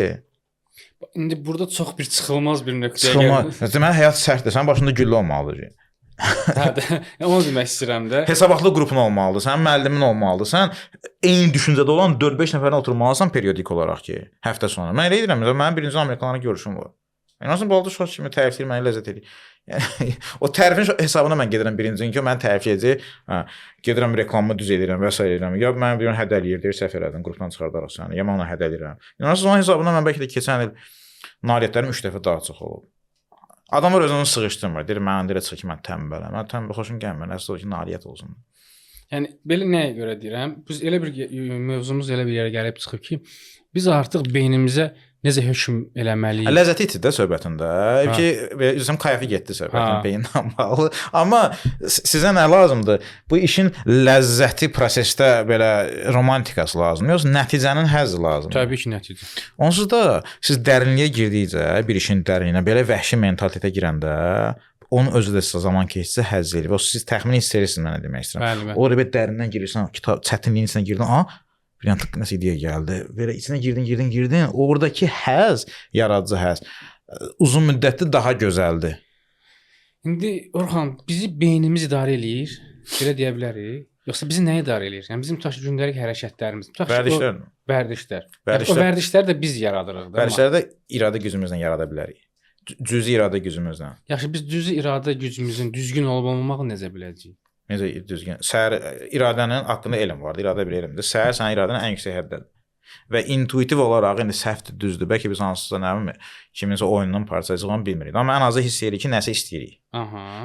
İndi burada çox bir çıxılmaz bir nöqtəyə gəldik. Deməli həyat sərtdir. Sənin başında güllə olmalıdır. Hə, onu demək istəyirəm də. Hesabatlı qrupun olmalıdır. Sənin müəllimin olmalıdır. Sən eyni düşüncədə olan 4-5 nəfərlə oturmalısan periodik olaraq ki, həftə sonu. Mən elə edirəm, mənim birinci Amerikalılarla görüşüm var. Nasıl balda şoş kimi tərifləyir, məni ləzzət edir. Yəni o tərifin hesabına mən gedirəm birinci gün ki, mən tərif edəcək, gedirəm reklamımı düz edirəm və s. edirəm. Ya mən bir hədə eləyir, deyir səhv elədin, qrupdan çıxardaraq səni. Ya mən ona hədə eləyirəm. Yəni onun hesabına mən bəlkə də keçən il nailiyyətlərim 3 dəfə daha çox olub. Adamlar özünü sıxışdırmır. Deyir mən deyirəm ki, mən tənbələm. Mən tənbəl xoşum gəlmir. Əsas o ki, nailiyyət olsun. Yəni belə nəyə görə deyirəm? Biz elə bir mövzumuz elə bir yerə gəlib çıxıb ki, biz artıq beynimizə necə hökm eləməliyik? Ləzzəti itir də söhbətində. Ki, üzüm kayfi getdi söhbətin beyinlə bağlı. Amma sizə nə lazımdır? Bu işin ləzzəti prosesdə belə romantikası lazımdır, yoxsa nəticənin həzzi lazımdır? Təbii ki, nəticə. Onsuz da siz dərinliyə girdikcə, bir işin dərinliyinə, belə vəhşi mentalitetə girəndə, onun özü də sizə zaman keçsə həzz eləyir. O siz təxmini hiss edirsiniz mənə demək istəyirəm. Bəli. O belə dərindən girirsən, kitab çətinliyin içinə girdin, bir an tık nəsə ideya gəldi. Belə içinə girdin. Oradakı həzz, yaradıcı həzz uzun müddətli daha gözəldir. İndi Orxan, bizi beynimiz idarə eləyir, belə deyə bilərik. Yoxsa bizi nə idarə eləyir? Yəni bizim tutaq ki, gündəlik hərəkətlərimiz, vərdişlər. O vərdişləri də biz yaradırıq da. Vərdişləri də iradə gücümüzlə yarada bilərik. Cüzi iradə gücümüzlə. Yaxşı, biz cüzi iradə gücümüzün düzgün olub-olmamağı necə biləcəyik? Necə düzgün? Səhər iradənin haqqında elm vardır. İradə bir elmdir. Səhər sənin iradənin ən yüksək həddədir. Və intuitiv olaraq indi səhvdir, düzdür. Bəlkə biz hansısa nə bilim, kiminsə oyununun parçacığını bilmirik. Amma ən azı hiss edirik ki, nəsə istəyirik.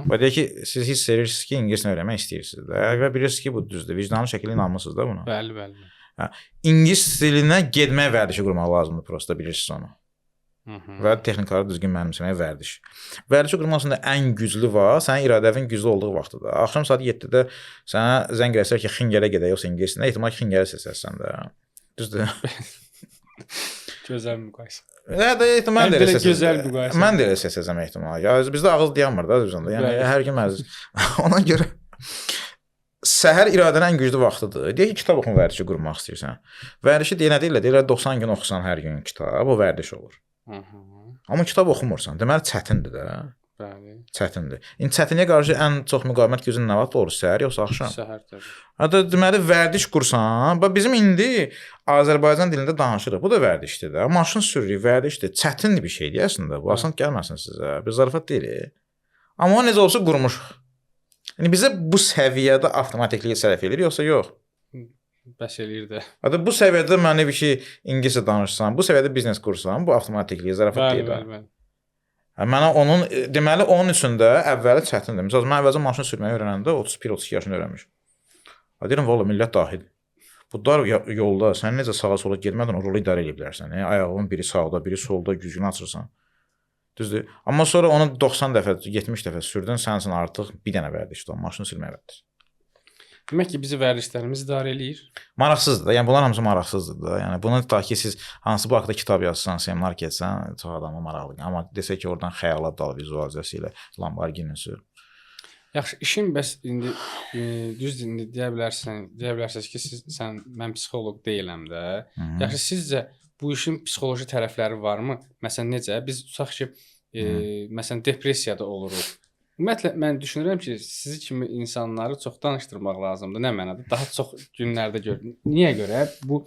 Və deyək ki, siz hiss edirsiniz ki, ingiliscə öyrənmək istəyirsiniz də və bilirsiniz ki, bu düzdür. Vicdanlı şəkildə inanmısınız da buna. Bəli. İngilis dilinə getmək vərdişi qurmaq lazımdır, prosta bilirsiniz onu. Və texnikaları düzgün mənimsəməyə vərdiş. Vərdişi qurmasında ən güclü var, sənin iradəvin güclü olduğu vaxtıdır. Axşam saat 7-də sənə zəng eləsələr ki, Xingələ gedək, yoxsa ingiliscə, ehtimal ki, Xingələ seçərsən də. Düzdür? Gözəl müqayisə. Ehtimal də elə gözəl müqayisə. Mən də elə seçəcəm ehtimal. Ya bizdə ağız dayanmır da düzündə. Yəni hər gün məziz. Ona görə səhər iradənin ən güclü vaxtıdır. Deyək ki, kitab oxum vərdişi qurmaq istəyirsən. Vərdişi deyirlər 90 gün oxusan hər gün kitab, o vərdiş olur. Amma kitab oxumursan, deməli çətindir də. Bəli. Çətindir. İndi çətinliyə qarşı ən çox müqavimət gücün nə vaxt olur? Səhər yoxsa axşam? Səhər təbii. Hətta deməli vərdiş qursan, bizim indi Azərbaycan dilində danışırıq. Bu da vərdişdir də. Maşın sürürük, vərdişdir. Çətin bir şeydir əslində. Bu asan gəlməsin sizə. Bir zarafat deyil. Amma o necə olsa qurmuşuq. Yəni bizə bu səviyyədə avtomatikliyi sərf edir, yoxsa yox? Bəs eləyir də. Hətta bu səviyyədə mən bir şey ingiliscə danışsam, bu səviyyədə biznes qursam, bu avtomatikliyi zarafat deyil. Bəli. Mənə onun deməli onun üçün də əvvəli çətindir. Məsələn, mən əvvəlcə maşın sürməyi öyrənəndə 31-32 yaşında öyrənmişəm. Deyirəm, valla millət dahidir. Bu dar yolda sən necə sağa-sola getmədən o rolu idarə edə bilərsən. Ayağının biri sağda, biri solda güzgünü açırsan. Düzdür? Amma sonra onu 90 dəfə, 70 dəfə sürdün, sənsin artıq bir dənə vərdiş var, maşın sürməyə vərdiş. Demək ki, bizi vərdişlərimiz idarə eləyir. Maraqsızdır da. Yəni bunlar hamısı maraqsızdır da. Yəni bunu ta ki siz hansı bu haqqda kitab yazsan, seminar keçsən, çox adama maraqlıdır. Amma desək ki, oradan xəyalat dal vizualizasiya ilə Lamborghini sür. Yaxşı, işin bəs indi düzdür, indi deyə bilərsiniz ki, mən psixoloq deyiləm də. Yaxşı, sizcə bu işin psixoloji tərəfləri varmı? Məsələn, necə? Biz tutaq ki, məsələn, depressiyada oluruq. Ümumiyyətlə, mən düşünürəm ki, sizi kimi insanları çox danışdırmaq lazımdır. Nə mənada? Daha çox günlərdə görürəm. Niyə görə? Bu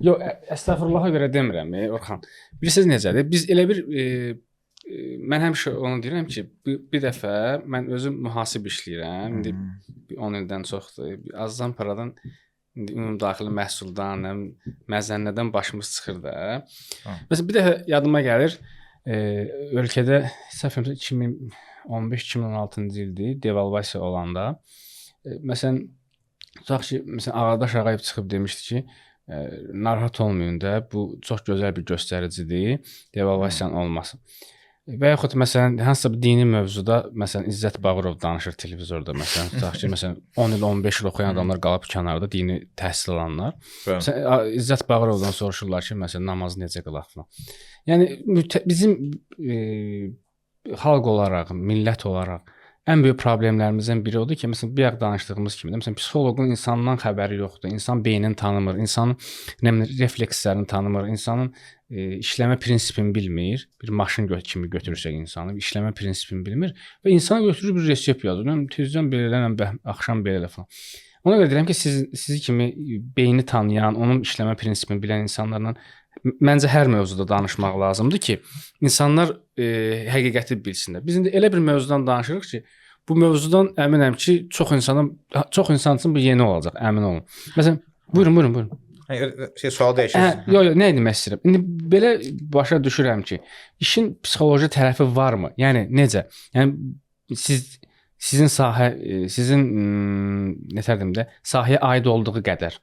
yox, əstəğfirullaha görə demirəm, Orxan. Bilirsiniz necədir? Biz elə bir mən həmişə onu deyirəm ki, bir dəfə mən özüm mühasib işləyirəm. İndi 10 ildən çoxdur. Azdan paradan indi ümumdaxili məhsuldan, məzənnədən başımız çıxır da. Məsələn, bir dəfə yadıma gəlir, ölkədə səhv etmirəmsə 2015-2016-cı ildir, devalvasiya olanda. Məsələn, tutaq ki, məsələn, Ağadaş Ağayev çıxıb demişdi ki, narahat olmayın da, bu çox gözəl bir göstəricidir, devalvasiyanın olması. Və yaxud məsələn, hansısa bir dini mövzuda, məsələn, İzzət Bağırov danışır televizorda, məsələn, tutaq ki, məsələn, 10 il, 15 il oxuyan adamlar qalıb kənarda, dini təhsil alanlar. Məsələn, İzzət Bağırovdan soruşurlar ki, məsələn, namazı necə qılaq falan. Yəni, bizim xalq olaraq, millət olaraq ən böyük problemlərimizdən biri odur ki, məsələn, bir danışdığımız kimi, məsələn, psixoloqun insandan xəbəri yoxdur, insan beynini tanımır, insanın reflekslərini tanımır, insanın işləmə prinsipini bilmir, bir maşın kimi götürürsək insanı, işləmə prinsipini bilmir və insana götürür bir resept yazır. Tezdən belə elə, axşam belə elə falan. Ona görə deyirəm ki, sizi kimi beyni tanıyan, onun işləmə prinsipini bilən insanlarla məncə hər mövzuda danışmaq lazımdır ki, insanlar həqiqəti bilsinlər. Biz indi elə bir mövzudan danışırıq ki, bu mövzudan əminəm ki, çox insan üçün bu yeni olacaq, əmin olun. Məsələn, buyurun. Sual dəyişir. Yox, nə demək istəyirəm? İndi belə başa düşürəm ki, işin psixoloji tərəfi varmı? Yəni necə? Yəni sizin sahə, sizin nətərdim də, sahəyə aid olduğu qədər.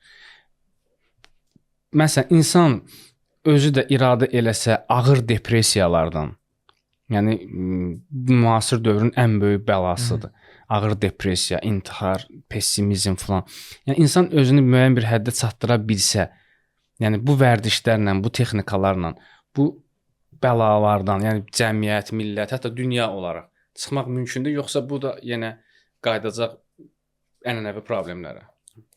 Məsələn, insan özü də iradə eləsə ağır depressiyalardan, yəni müasir dövrün ən böyük bəlasıdır. Ağır depressiya, intihar, pessimizm falan. Yəni insan özünü müəyyən bir həddə çatdıra bilsə, yəni bu vərdişlərlə, bu texnikalarla, bu bəlalardan, yəni cəmiyyət, millət, hətta dünya olaraq çıxmaq mümkündür, yoxsa bu da yenə qayıdacaq ənənəvi problemlərə?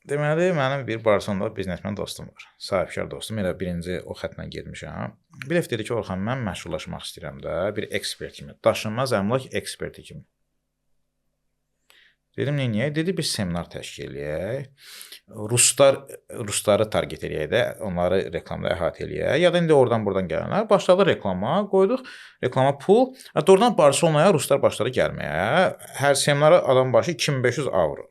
Deməli, mənim bir Barcelonada biznesmen dostum var. Sahibkar dostum. Elə birinci o xətlə getmişəm. Bir dəfə dedi ki, Orxan, mən məşhurlaşmaq istəyirəm də, bir ekspert kimi, daşınmaz əmlak eksperti kimi. Dedim, niyə? Dedi, bir seminar təşkil eləyək. Rusları target eləyək də, onları reklamda əhatə eləyək. Ya da indi oradan-buradan gələnlər. Başladı reklama, qoyduq reklama pul. Oradan Barcelonaya ruslar başladı gəlməyə. Hər seminara adam başı 2500 avro.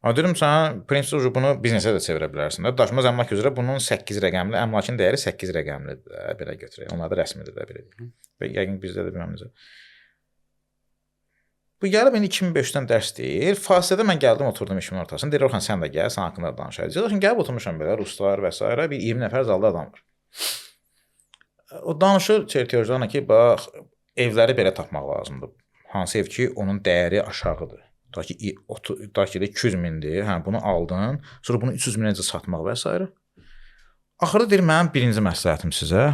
Dedim, sən prinsip bunu biznesə də çevirə bilərsən də. Daşınmaz əmlak üzrə bunun 8 rəqəmli, əmlakın dəyəri 8 rəqəmlidir də, belə götürək. Onlar da rəsmidir də, belə deyək. Və yəqin bizdə də bilməm necə. Bu gəlib indi 2500-dən dərs deyir. Fasilədə mən gəldim, oturdum işimin ortasında. Deyir, Orxan, sən də gəl, sən haqqında danışacağıq. Şimdi gəlib oturmuşam belə, ruslar və s. Bir 20 nəfər zalda adam var. O danışır çertiyojlarla ki, bax, evləri belə tapmaq lazımdır. Hansı ev ki, onun dəyəri aşağıdır. Ta ki 200 mindir, hə, bunu aldın, sonra bunu 300 minə satmaq və s. Axırda deyir, mənim birinci məsləhətim sizə,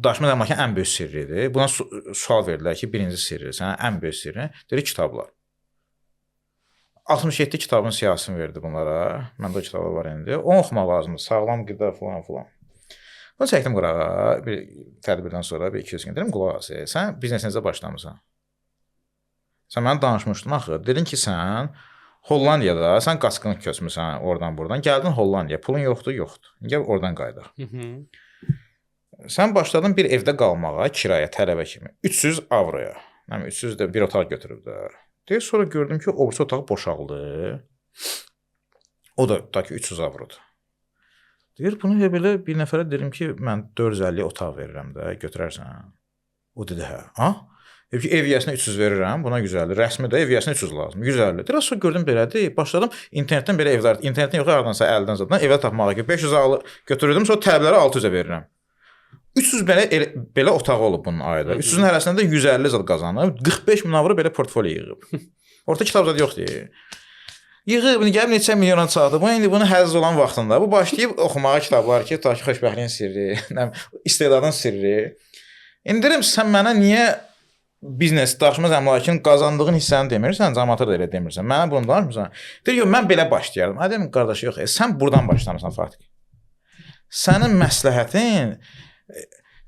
daşınmaz əmlakın ən böyük sirridir. Buna sual verdilər ki, birinci sirri, sənə ən böyük sirri, deyir, kitablar. 67 kitabın siyasını verdi bunlara, məndə o kitablar var indi, onu oxumaq lazımdır, sağlam qida falan. Bunu çəkdim qırağa, bir tədbirdən sonra, bir 200 gün, dedim, qulaq as, sən biznesinizə başlamısan. Sən mənə danışmışdın axı. Dedin ki, sən Hollandiyada, sən qaçqınlıq köçmüsən oradan-buradan. Gəldin Hollandiya. Pulun yoxdur. Gəl oradan qayıdaq. sən başladın bir evdə qalmağa, kirayə, tələbə kimi 300 avroya. Yəni 300 də bir otaq götürüb də. Deyir, sonra gördüm ki, o birisi otaq boşaldı. O da ki 300 avrodur. Deyir, bunu belə bir nəfərə dedim ki, mən 450 otaq verirəm də, götürərsən. O dedi, hə. Ha? Ev yəsinə 300 verirəm, buna 150. Rəsmi də ev yəsinə 300 lazım. 150. Biraz sonra gördüm belədir. Başladım internetdən belə evlər, internetin yox, hardansa əldən zaten evə tapmağa ki, 500 götürürdüm, sonra tələblərə 600-ə verirəm. 300 belə otağı olub bunun ayda. 300-ün hərəsində də 150 zat qazanıb, 45 min avro belə portfolio yığıb. Orta kitab zad yoxdur. Yığıb, gəlib neçə milyona çatdı. Bu indi bunu həzz olan vaxtında bu başlayıb oxumağa kitablar ki, ta ki xoşbəxtliyin sirri, istedadın sirri. İndi deyirəm, sən mənə niyə biznes, daşınmaz əmlakın qazandığın hissəni demirsən, cəmaata da elə demirsən. Mənə bunu danışmırsan. Deyir, yox, mən belə başlayardım. Dedim, qardaş, yox, sən buradan başlamısan faktik. Sənin məsləhətin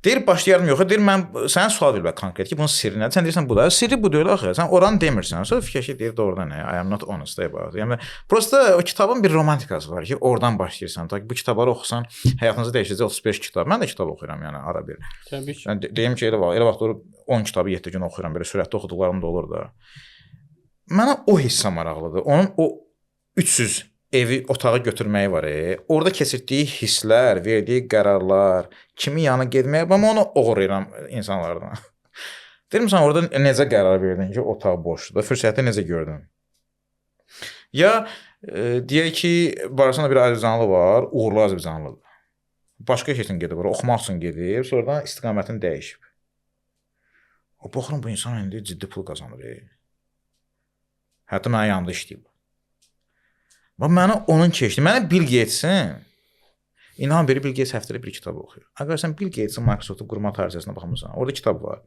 deyir, başlayardım yox. Deyir, mən sənə sual verir konkret ki, bunun sirri nədir? Sən deyirsən, bu da. Sirri bu deyil axı. Sən oranı demirsən. Sonra fikirləşir, deyir, doğrudan nə? I am not honest about. Yəni prosta o kitabın bir romantikası var ki, oradan başlayırsan. Ta ki bu kitabları oxusan, həyatınızı dəyişəcək 35 kitab. Mən də kitab oxuyuram, yəni ara bir. Təbii ki. Yəni deyim ki, elə vaxt 10 kitabı 7 gün oxuyuram. Belə sürətli oxuduqlarım da olur da. Mənə o hissə maraqlıdır. Onun o 300 evi, otağı götürməyi var. Orada keçirdiyi hisslər, verdiyi qərarlar, kimi yana getməyə, amma onu oğurlayıram insanlardan. Deyirəm, sən orada necə qərar verdin ki, otaq boşdur, fürsəti necə gördün? Ya deyək ki, barasında bir Azərbaycanlı var, uğurlu Azərbaycanlıdır. Başqa iş üçün gedib, oxumaq üçün gedib, sonradan istiqamətini dəyişib. O baxıram, bu insan indi ciddi pul qazanır. Hətta mənə yanında işləyib. Mənə onun keçdi. Mənə Bill Gatesin, inan biri Bill Gates həftədə bir kitab oxuyur. Əgər sən Bill Gatesin Microsoft-u qurma tarixçəsinə baxmısan, orada kitab var.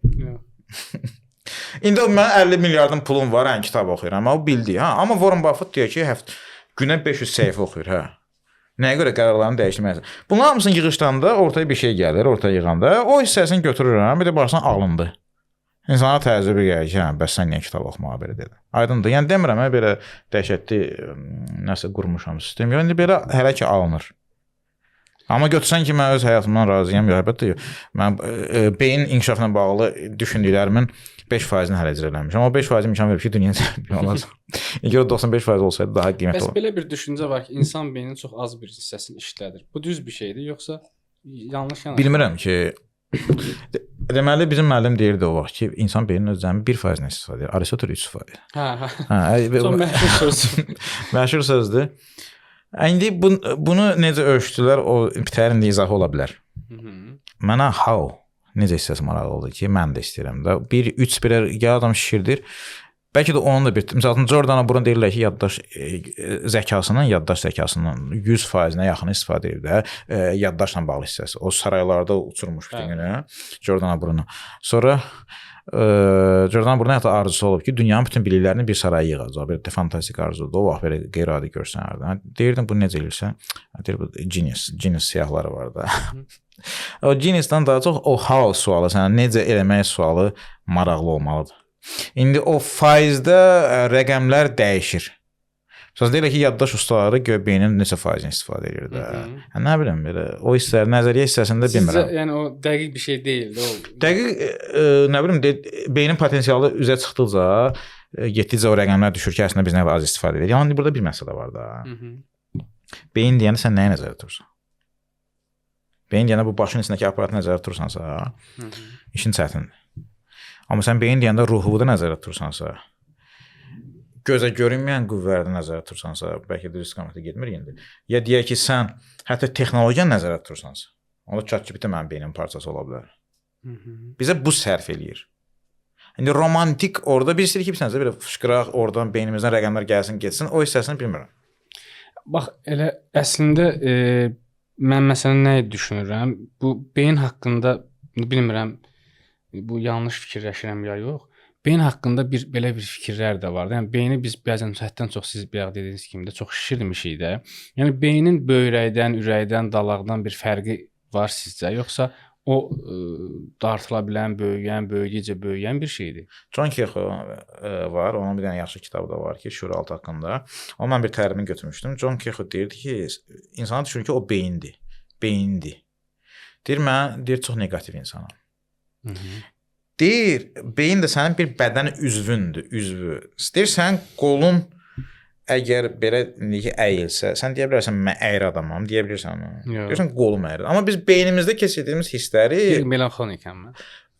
İndi mən 50 milyardın pulum var, kitab oxuyuram. Amma o bildi, ha. Amma Warren Buffett deyir ki, günə 500 səhifə oxuyur, hə. Nəyə görə qərarlarını dəyişməlisən? Bunların hamısını yığışdanda ortaya bir şey gəlir, ortaya yığanda o hissəsini götürürəm, bir də baxsan alındı. İnsana təəccübü gəlir ki, bəs sən niyə kitab oxumağa belə dedi. Aydındır. Yəni demirəm, belə dəhşətli nəsə qurmuşam sistem. Yəni belə hələ ki alınır. Amma götürsən ki, mən öz həyatımdan razıyam, əlbəttə. Mən beyin inkişafına bağlı düşündüklərimin 5%-ni hələ icra eləmişəm. Amma 5% imkan verir ki, dünya çempionu olasın. İgər 95% olsaydı daha qiymətli olar. Bəs belə bir düşüncə var ki, insan beyninin çox az bir hissəsini işlədir. Bu düz bir şeydir, yoxsa yanlış yana? Bilmirəm ki, deməli bizim müəllim deyirdi o vaxt ki, insan beyninin öz cəmi 1%-dən istifadə edir. Aristotel 3%. Çox məşhur sözdür. Məşhur sözdür. İndi bunu necə ölçdülər, o bitərin izahı ola bilər. Mənə how necə hissəsi maraqlıdır ki, mən də istəyirəm də. 1-3 birər ya adam şişirdir. Bəlkə də onun da bir, məsələn, Jordana Brun deyirlər ki, yaddaş zəkasının 100%-nə yaxın istifadə edir də, yaddaşla bağlı hissəsi. O saraylarda uçurmuş bir günə Jordana Brunu. Sonra Jordana Brunun hətta arzusu olub ki, dünyanın bütün biliklərini bir saraya yığacaq. Bir fantastik arzudur. O vaxt belə qeyri-adi görsənərdi. Deyirdim, bu necə elirsə? Deyir, bu genius siyahları var da. O geniusdan daha çox o how sualı, sənə necə eləmək sualı maraqlı olmalıdır. İndi o faizdə rəqəmlər dəyişir. Məsələn, deyirlər ki, yaddaş ustaları beynin neçə faizini istifadə edir də. Nə bilim, belə o hissələr, nəzəriyyə hissəsində bilmirəm. Sizcə, yəni o dəqiq bir şey deyildi. Dəqiq, nə bilim, beynin potensialı üzə çıxdıqca, getdikcə o rəqəmlər düşür ki, əslində biz nə qədər az istifadə edirik. Yəni, burada bir məsələ var da. Beyin deyəndə sən nəyə nəzərdə tursan? Beyin deyəndə bu başın içindəki aparatı nəzərdə tursansa, işin çətindir. Amma sən beyin deyəndə ruhu da nəzərdə tursansa, gözə görünməyən qüvvələrdə nəzərdə tursansa, bəlkə də istiqamətə getmir indi. Ya deyək ki, sən hətta texnologiyanı nəzərdə tursansa, onda ChatGPT mənim beynimin parçası ola bilər. Bizə bu sərf eləyir. İndi romantik orada bir istəyir ki, bizə belə fışqıraq, oradan beynimizdən rəqəmlər gəlsin, getsin, o hissəsini bilmirəm. Bax, elə əslində mən məsələn nəyi düşünürəm? Bu beyin haqqında bilmirəm, bu yanlış fikirləşirəm ya yox. Beyin haqqında belə bir fikirlər də var. Yəni beyni biz bəzən həddən çox siz bayaq dediyiniz kimi də çox şişirmişik də. Yəni beynin böyrəkdən, ürəkdən, dalaqdan bir fərqi var sizcə, yoxsa o dartıla bilən, böyüyəcə böyüyən bir şeydir? John Kehoe var, onun bir dənə yaxşı kitabı da var ki, şüuraltı haqqında. Onu mən bir tərimini götürmüşdüm. John Kehoe deyirdi ki, insana düşünür ki, o beyindir. Deyir mən deyir çox neqativ insanam. Hı -hı. Deyir beyin də sənin bir bədən üzvündür, üzvü. Deyir sən qolun əgər belə necə əyilsə, sən deyə bilərsən mən əyri adamam, deyə bilirsən onu. Deyirsən qolum əyri. Amma biz beynimizdə keçirdiyimiz hissləri melanxolikəm mən.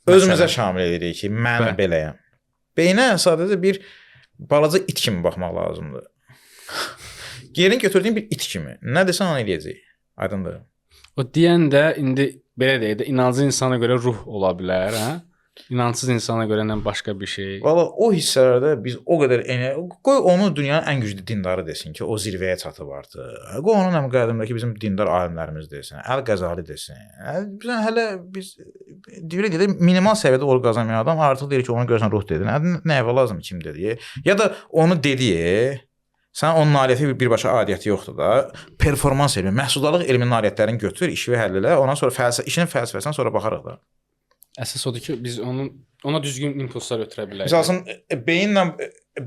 Özümüzə şamil edirik ki, mən beləyəm. Beyinə sadəcə bir balaca it kimi baxmaq lazımdır. Yerin götürdüyün bir it kimi. Nə desən onu eləyəcək. Aydındır. O deyən də indi belə deyək də inanclı insana görə ruh ola bilər, hə? İnancsız insana görə nə başqa bir şey. Valla o hissələrdə biz o qədər qoy onu dünyanın ən güclü dindarı desin ki, o zirvəyə çatıb artıq. Qoy onun həm qədimdəki bizim dindar alimlərimiz desin, Əl-Qəzali desin. Hələ biz deyək minimal səviyyədə uğur qazanmayan adam artıq deyir ki, onu görsən ruh dedi. Nəyə lazım kim dedi? Ya da onu dedi, sən onun nailiyyəti birbaşa adiyyəti yoxdur da. Performans elmi, məhsuldarlıq elminin nailiyyətlərini götür, işi və həll elə. Ondan sonra işinin fəlsəfəsindən sonra baxarıq da. Əsas odur ki, biz ona düzgün impulslar ötürə bilərik. Məsələn,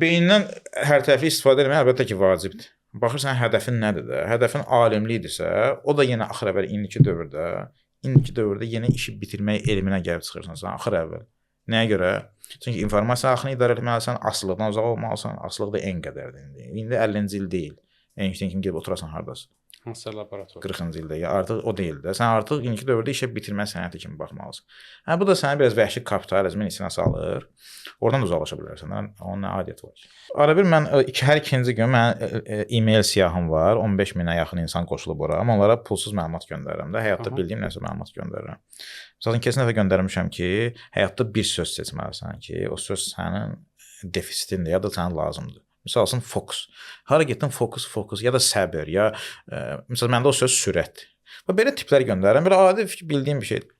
beyindən hər tərəfli istifadə etmək əlbəttə ki, vacibdir. Baxırsan hədəfin nədir də? Hədəfin alimlikdirsə, o da yenə axır əvvəl indiki dövrdə yeni işi bitirmək elminə gəlib çıxırsan sən axır əvvəl. Nəyə görə? Çünki informasiya axını idarə etməlisən, asılıqdan uzaq olmalısan. Asılıq da en qədərdir indi. İndi 50-ci il deyil. Einstein kimi gedib oturasan hardasın. Hansısa laborator. 40-cı ildə. Ya artıq o deyil də. Sən artıq indiki dövrdə işə bitirmə sənəti kimi baxmalısan. Bu da səni biraz vəhşi kapitalizmin içinə salır. Oradan da uzaqlaşa bilərsən. Onun nə adiyyəti var? Arabir mən hər ikinci gün mənim e-mail siyahım var. 15 minə yaxın insan qoşulub ora. Amma onlara pulsuz məlumat göndərirəm də. Həyatda bildiyim nəsə məlumat göndərirəm. Məsələn, keçən dəfə göndərmişəm ki, həyatda bir söz seçməlisən ki, o söz sənin defisitindir ya da sənə lazımdır. Misal üçün fokus. Hara getdin fokus ya da səbir ya məsələn məndə o söz sürətdir. Və belə tiplər göndərirəm. Belə adi bildiyim bir şeydir.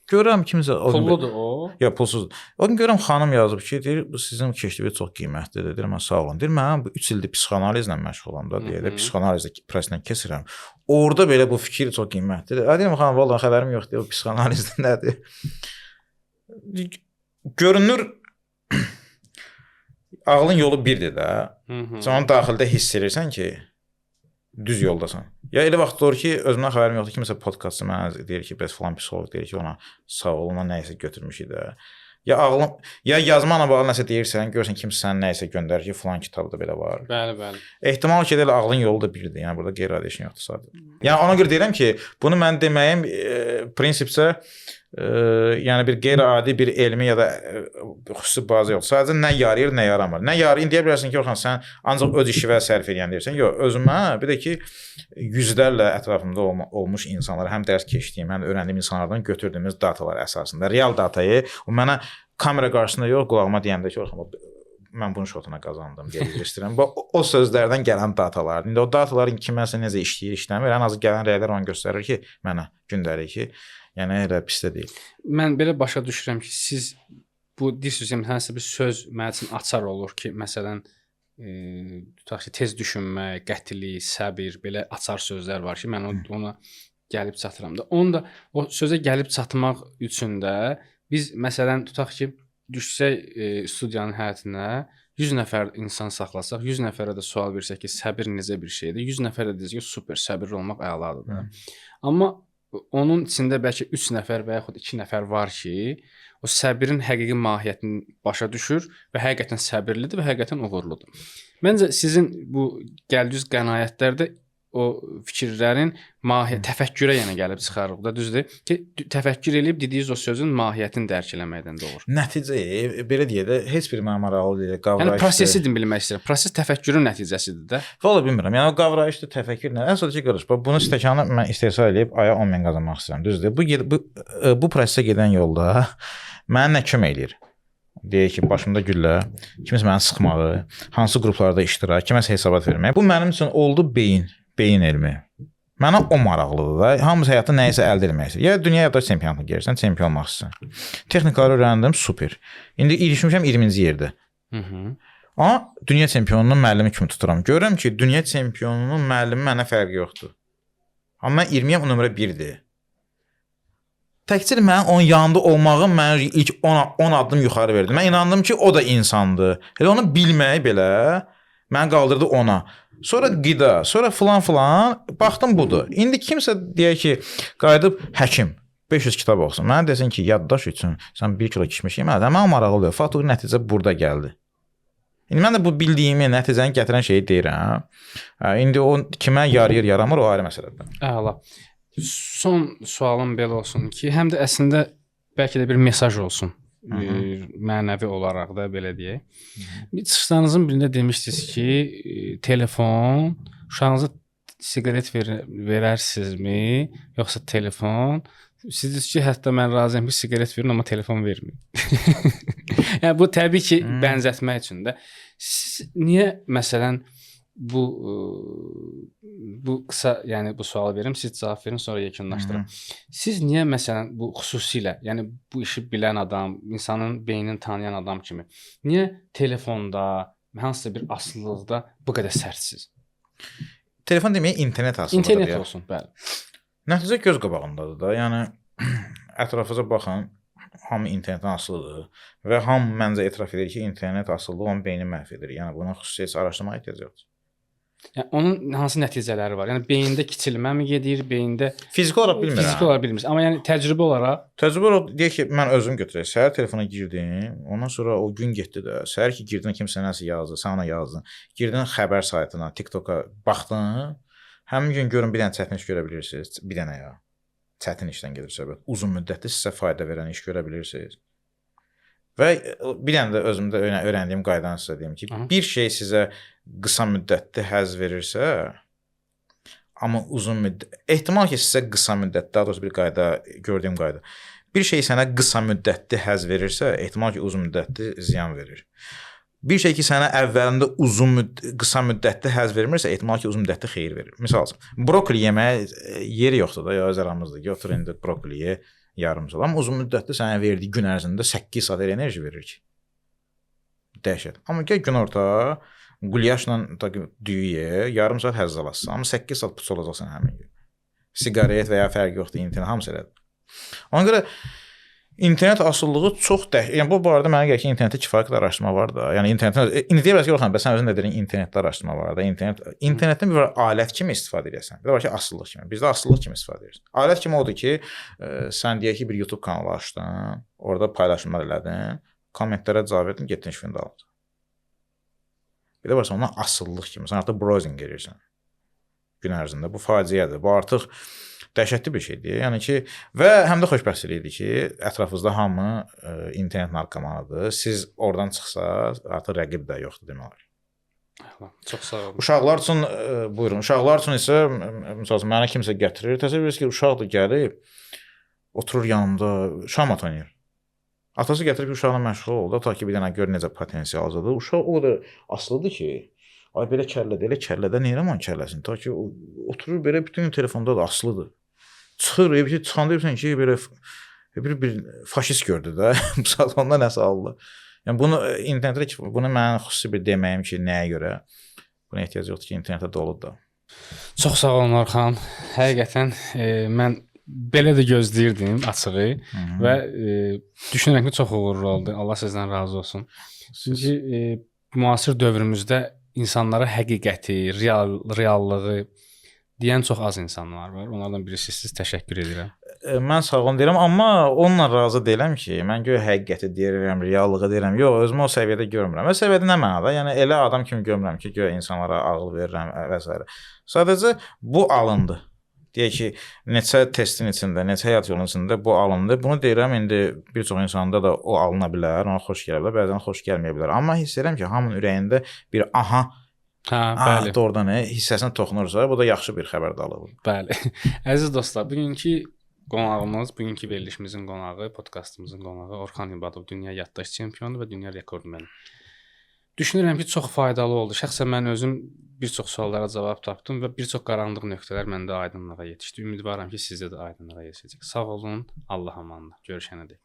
Görürəm kimsə pulludur o. Ya pulsuzdur. O gün görürəm xanım yazıb ki, deyir bu sizin keşfiniz çox qiymətlidir. Deyirəm mən sağ olun. Deyir mən bu 3 ildir psixoanalizlə məşğulam da deyə. Psixoanalizdə prosesdən keçirəm. Orada belə bu fikir çox qiymətlidir. Deyirəm xanım vallahi xəbərim yoxdur. O psixoanaliz nədir? Görünür ağlın yolu birdir də. Sən onu daxildə hiss edirsən ki, düz yoldasan. Ya elə vaxt olur ki, özümdən xəbərim yoxdur ki, məsələn podkastçı mənə deyir ki, bəs falan psixoloq deyir ki, ona sağ ol, ona nəyisə götürmüşük də. Ya yazmanla bağlı nəsə deyirsən, görsən kimsə sənə nəyisə göndərir ki, falan kitabda belə var. Bəli. Ehtimal ki, elə ağlın yolu da birdir. Yəni burada qeyri-adi yoxdur sadəcə. Yəni ona görə deyirəm ki, bunu mən deməyim prinsipcə yəni bir qeyri-adi bir elmi ya da xüsusi bazə yox. Sadəcə nə yarayır, nə yaramır. Nə yarayır deyə bilərsən ki, Orxan sən ancaq öz işivə sərf edən deyirsən. Yox, özümə bir də ki yüzlərlə ətrafımda olmuş insanlar, həm dərs keçdiyim, həm də öyrəndiyim insanlardan götürdüyümüz datalar əsasında. Real datayı o mənə kamera qarşısında yox, qulağıma deyəndə ki, Orxan mən bunun şotuna qazandım deyə bilirəm. O sözlərdən gələn datalar. İndi o dataların kiməsə necə işləyir, işləmir. Ən azı gələn rəylər onu göstərir ki, mənə gündəlik ki, yəni elə pis də deyil. Mən belə başa düşürəm ki, siz bu deyirsiniz, hansısa bir söz mənim üçün açar olur ki, məsələn, tutaq ki, tez düşünmək, qətilik, səbir, belə açar sözlər var ki, mən ona gəlib çatıram da. Onu da o sözə gəlib çatmaq üçün də biz məsələn tutaq ki, düşsək studiyanın həyətinə 100 nəfər insan saxlasaq, 100 nəfərə də sual versək ki, səbir necə bir şeydir? 100 nəfər də deyəcək ki, super, səbirli olmaq əladır da. Amma onun içində bəlkə 3 nəfər və yaxud 2 nəfər var ki, o səbirin həqiqi mahiyyətini başa düşür və həqiqətən səbirlidir və həqiqətən uğurludur. Məncə sizin bu gəldiyiniz qənaətlərdə o fikirlərin təfəkkürə yəni gəlib çıxarıq da, düzdür? Ki, təfəkkür eləyib dediyiniz o sözün mahiyyətini dərk eləməkdən də olur. Nəticə, belə deyə də heç bir mənə maraqlı deyil, qavrayışdır. Yəni prosesi bilmək istəyirəm. Proses təfəkkürün nəticəsidir də. Valla bilmirəm. Yəni o qavrayışdır, təfəkkür nə? Əsas ki, qardaş, bunu stəkanı mən istehsal edib aya 10 min qazanmaq istəyirəm, düzdür? Bu prosesə gedən yolda mənə nə kömək eləyir? Deyək ki, başımda güllə, kimisə məni sıxmağı, hansı qruplarda iştirak, kiməsə hesabat vermək. Bu mənim üçün oldu beyin elmi. Mənə o maraqlıdır da. Hamımız həyatda nəyisə əldə etmək istəyir. Ya dünya ya da çempionluq gəlirsən, çempion olmaq istəyirsən. Texnikaları öyrəndim, super. İndi ilişmişəm 20-ci yerdə. Amma dünya çempionunun müəllimi kimi tuturam. Görürəm ki, dünya çempionunun müəllimi mənə fərqi yoxdur. Amma mən 20-yəm, o nömrə 1-dir. Təkcə mənim onun yanında olmağım mənə ilk 10 addım yuxarı verdi. Mən inandım ki, o da insandır. Elə onu bilməyi belə məni qaldırdı ona. Sonra qida, sonra filan, baxdım budur. İndi kimsə deyək ki, qayıdıb həkim. 500 kitab oxusun. Mənə desin ki, yaddaş üçün sən 1 kilo kişmiş yeməlisən. Mən maraqlı deyil. Faktiki nəticə burada gəldi. İndi mən də bu bildiyimi, nəticəni gətirən şeyi deyirəm. İndi o kimə yarayır, yaramır, o ayrı məsələdir. Əla. Son sualım belə olsun ki, həm də əslində bəlkə də bir mesaj olsun. Mənəvi olaraq da belə deyək. Çıxışlarınızın birində demişdiniz ki, telefon uşağınıza siqaret verərsinizmi, yoxsa telefon? Siz deyirsiniz ki, hətta mən razıyam ki, siqaret verin, amma telefon verməyin. Yəni bu təbii ki, bənzətmək üçün də. Siz niyə məsələn bu qısa, yəni bu sualı verim, siz cavab verin, sonra yekunlaşdırım. Siz niyə məsələn bu xüsusilə, yəni bu işi bilən adam, insanın beynini tanıyan adam kimi, niyə telefonda, hansısa bir asılılıqda bu qədər sərtsiz? Telefon demək internet asılıdır. İnternet olsun, bəli. Nəticə göz qabağındadır da. Yəni ətrafınıza baxın, hamı internetdən asılıdır və hamı məncə etiraf edir ki, internet asılılığı onun beynini məhv edir. Yəni buna xüsusi heç araşdırmaya ehtiyac yoxdur. Yəni onun hansı nəticələri var? Yəni beyində kiçilmə mi gedir, beyində fiziki olaraq bilmirəm. Fiziki olaraq bilmirsiniz, amma yəni təcrübə olaraq deyək ki, mən özüm götürək. Səhər telefona girdim, ondan sonra o gün getdi də. Səhər ki girdin, kimsə nəsə yazdı, sən ona yazdın. Girdin xəbər saytına, TikToka baxdın. Həmin gün görün bir dənə çətin iş görə bilirsiniz. Bir dənə ya. Çətin işdən gedir söhbət. Uzun müddətli sizə fayda verən iş görə bilirsiniz. Və bir dənə də özümdə öyrəndiyim qaydanı sizə deyim ki, bir şey sizə qısa müddətli həzz verirsə, amma uzun müddət, ehtimal ki, sizə qısa müddətli, daha doğrusu bir qayda, gördüyüm qayda. Bir şey sənə qısa müddətli həzz verirsə, ehtimal ki, uzun müddətli ziyan verir. Bir şey ki, sənə əvvəlində qısa müddətli həzz vermirsə, ehtimal ki, uzun müddətli xeyir verir. Misal üçün, brokoli yeməyə yeri yoxdur da, ya öz aramızda. Götür indi brokoliyə yarım saat. Amma uzun müddətli sənə verdiyi gün ərzində 8 saat enerji verir ki. Dəhşət. Amma gəl gün orta qulyaşla düyü ye, yarım saat həzz alasın. Amma 8 saat puç olacaqsan həmin gün. Siqaret və ya fərqi yoxdur, internet hamısı elədir. Ona görə internet asılılığı çox yəni bu barədə mənə gəlir ki, internetdə kifayət qədər araşdırma var da. Yəni indi deyirlər ki, yox, sən özün də dedin, internetdə araşdırma var da. İnternetdən bir alət kimi istifadə edirsən. Bir də var ki, asılılıq kimi. Bizdə asılılıq kimi istifadə edirsən. Alət kimi odur ki, sən deyək ki, bir YouTube kanalı açdın, orada paylaşımlar elədin, kommentlərə cavab verdin, getdin şifrəni də aldın. Bir də varsa ona asılılıq kimi. Sən artıq browsing edirsən gün ərzində. Bu faciədir. Bu artıq dəhşətli bir şeydir. Yəni ki, və həm də xoşbəxtçilikdir ki, ətrafınızda hamı internet narkomanıdır. Siz oradan çıxsaz, artıq rəqib də yoxdur demək olar. Çox sağ olun. Uşaqlar üçün buyurun. Uşaqlar üçün isə məsələn mənə kimsə gətirir. Təsəvvür edin ki, uşaqdır gəlib, oturur yanımda, şahmat oynayır. Atası gətirib uşaqla məşğul oldu, ta ki bir dənə gör necə potensiallıdır. Uşaq o da asılıdır ki, ay belə kəllədə, elə kəllədə nə eləmən kəlləsin? Ta ki oturur belə bütün telefonda da asılıdır. Çıxır, çıxanda deyirsən ki, belə bir faşist gördü də. Bu saat onda nəsə aldı. Yəni bunu internetdə bunu mən xüsusi bir deməyim ki, nəyə görə? Buna ehtiyac yoxdur ki, internetdə doludur da. Çox sağ olun Orxan. Həqiqətən mən belə də gözləyirdim açığı və düşünürəm ki, çox uğurlu oldu. Allah sizdən razı olsun. Çünki müasir dövrümüzdə insanlara həqiqəti, reallığı deyən çox az insanlar var. Onlardan birisi siz, təşəkkür edirəm. Mən sağ olun deyirəm, amma onunla razı deyiləm ki, mən göy həqiqəti deyirəm, reallığı deyirəm. Yox, özümü o səviyyədə görmürəm. O səviyyədə nə mənada? Yəni elə adam kimi görmürəm ki, göy insanlara ağıl verirəm və s. Sadəcə bu alındı. Deyək ki, neçə testin içində, neçə həyat yolunun içində bu alındı. Bunu deyirəm, indi bir çox insanda da o alına bilər, ona xoş gələ bilər, bəzən xoş gəlməyə bilər. Amma hiss edirəm ki, hamının ürəyində bir bəli. Doğrudan hissəsinə toxunursa, bu da yaxşı bir xəbərdarlıqdır. Bəli. Əziz dostlar, bugünkü qonağımız, bugünkü verilişimizin qonağı, podkastımızın qonağı Orxan İbadov, dünya yaddaş çempionu və dünya rekordmeni. Düşünürəm ki, çox faydalı oldu. Şəxsən mən özüm bir çox suallara cavab tapdım və bir çox qaranlıq nöqtələr məndə aydınlığa yetişdi. Ümidvaram ki, sizdə də aydınlığa yetişəcək. Sağ olun, Allah amanına. Görüşənədək.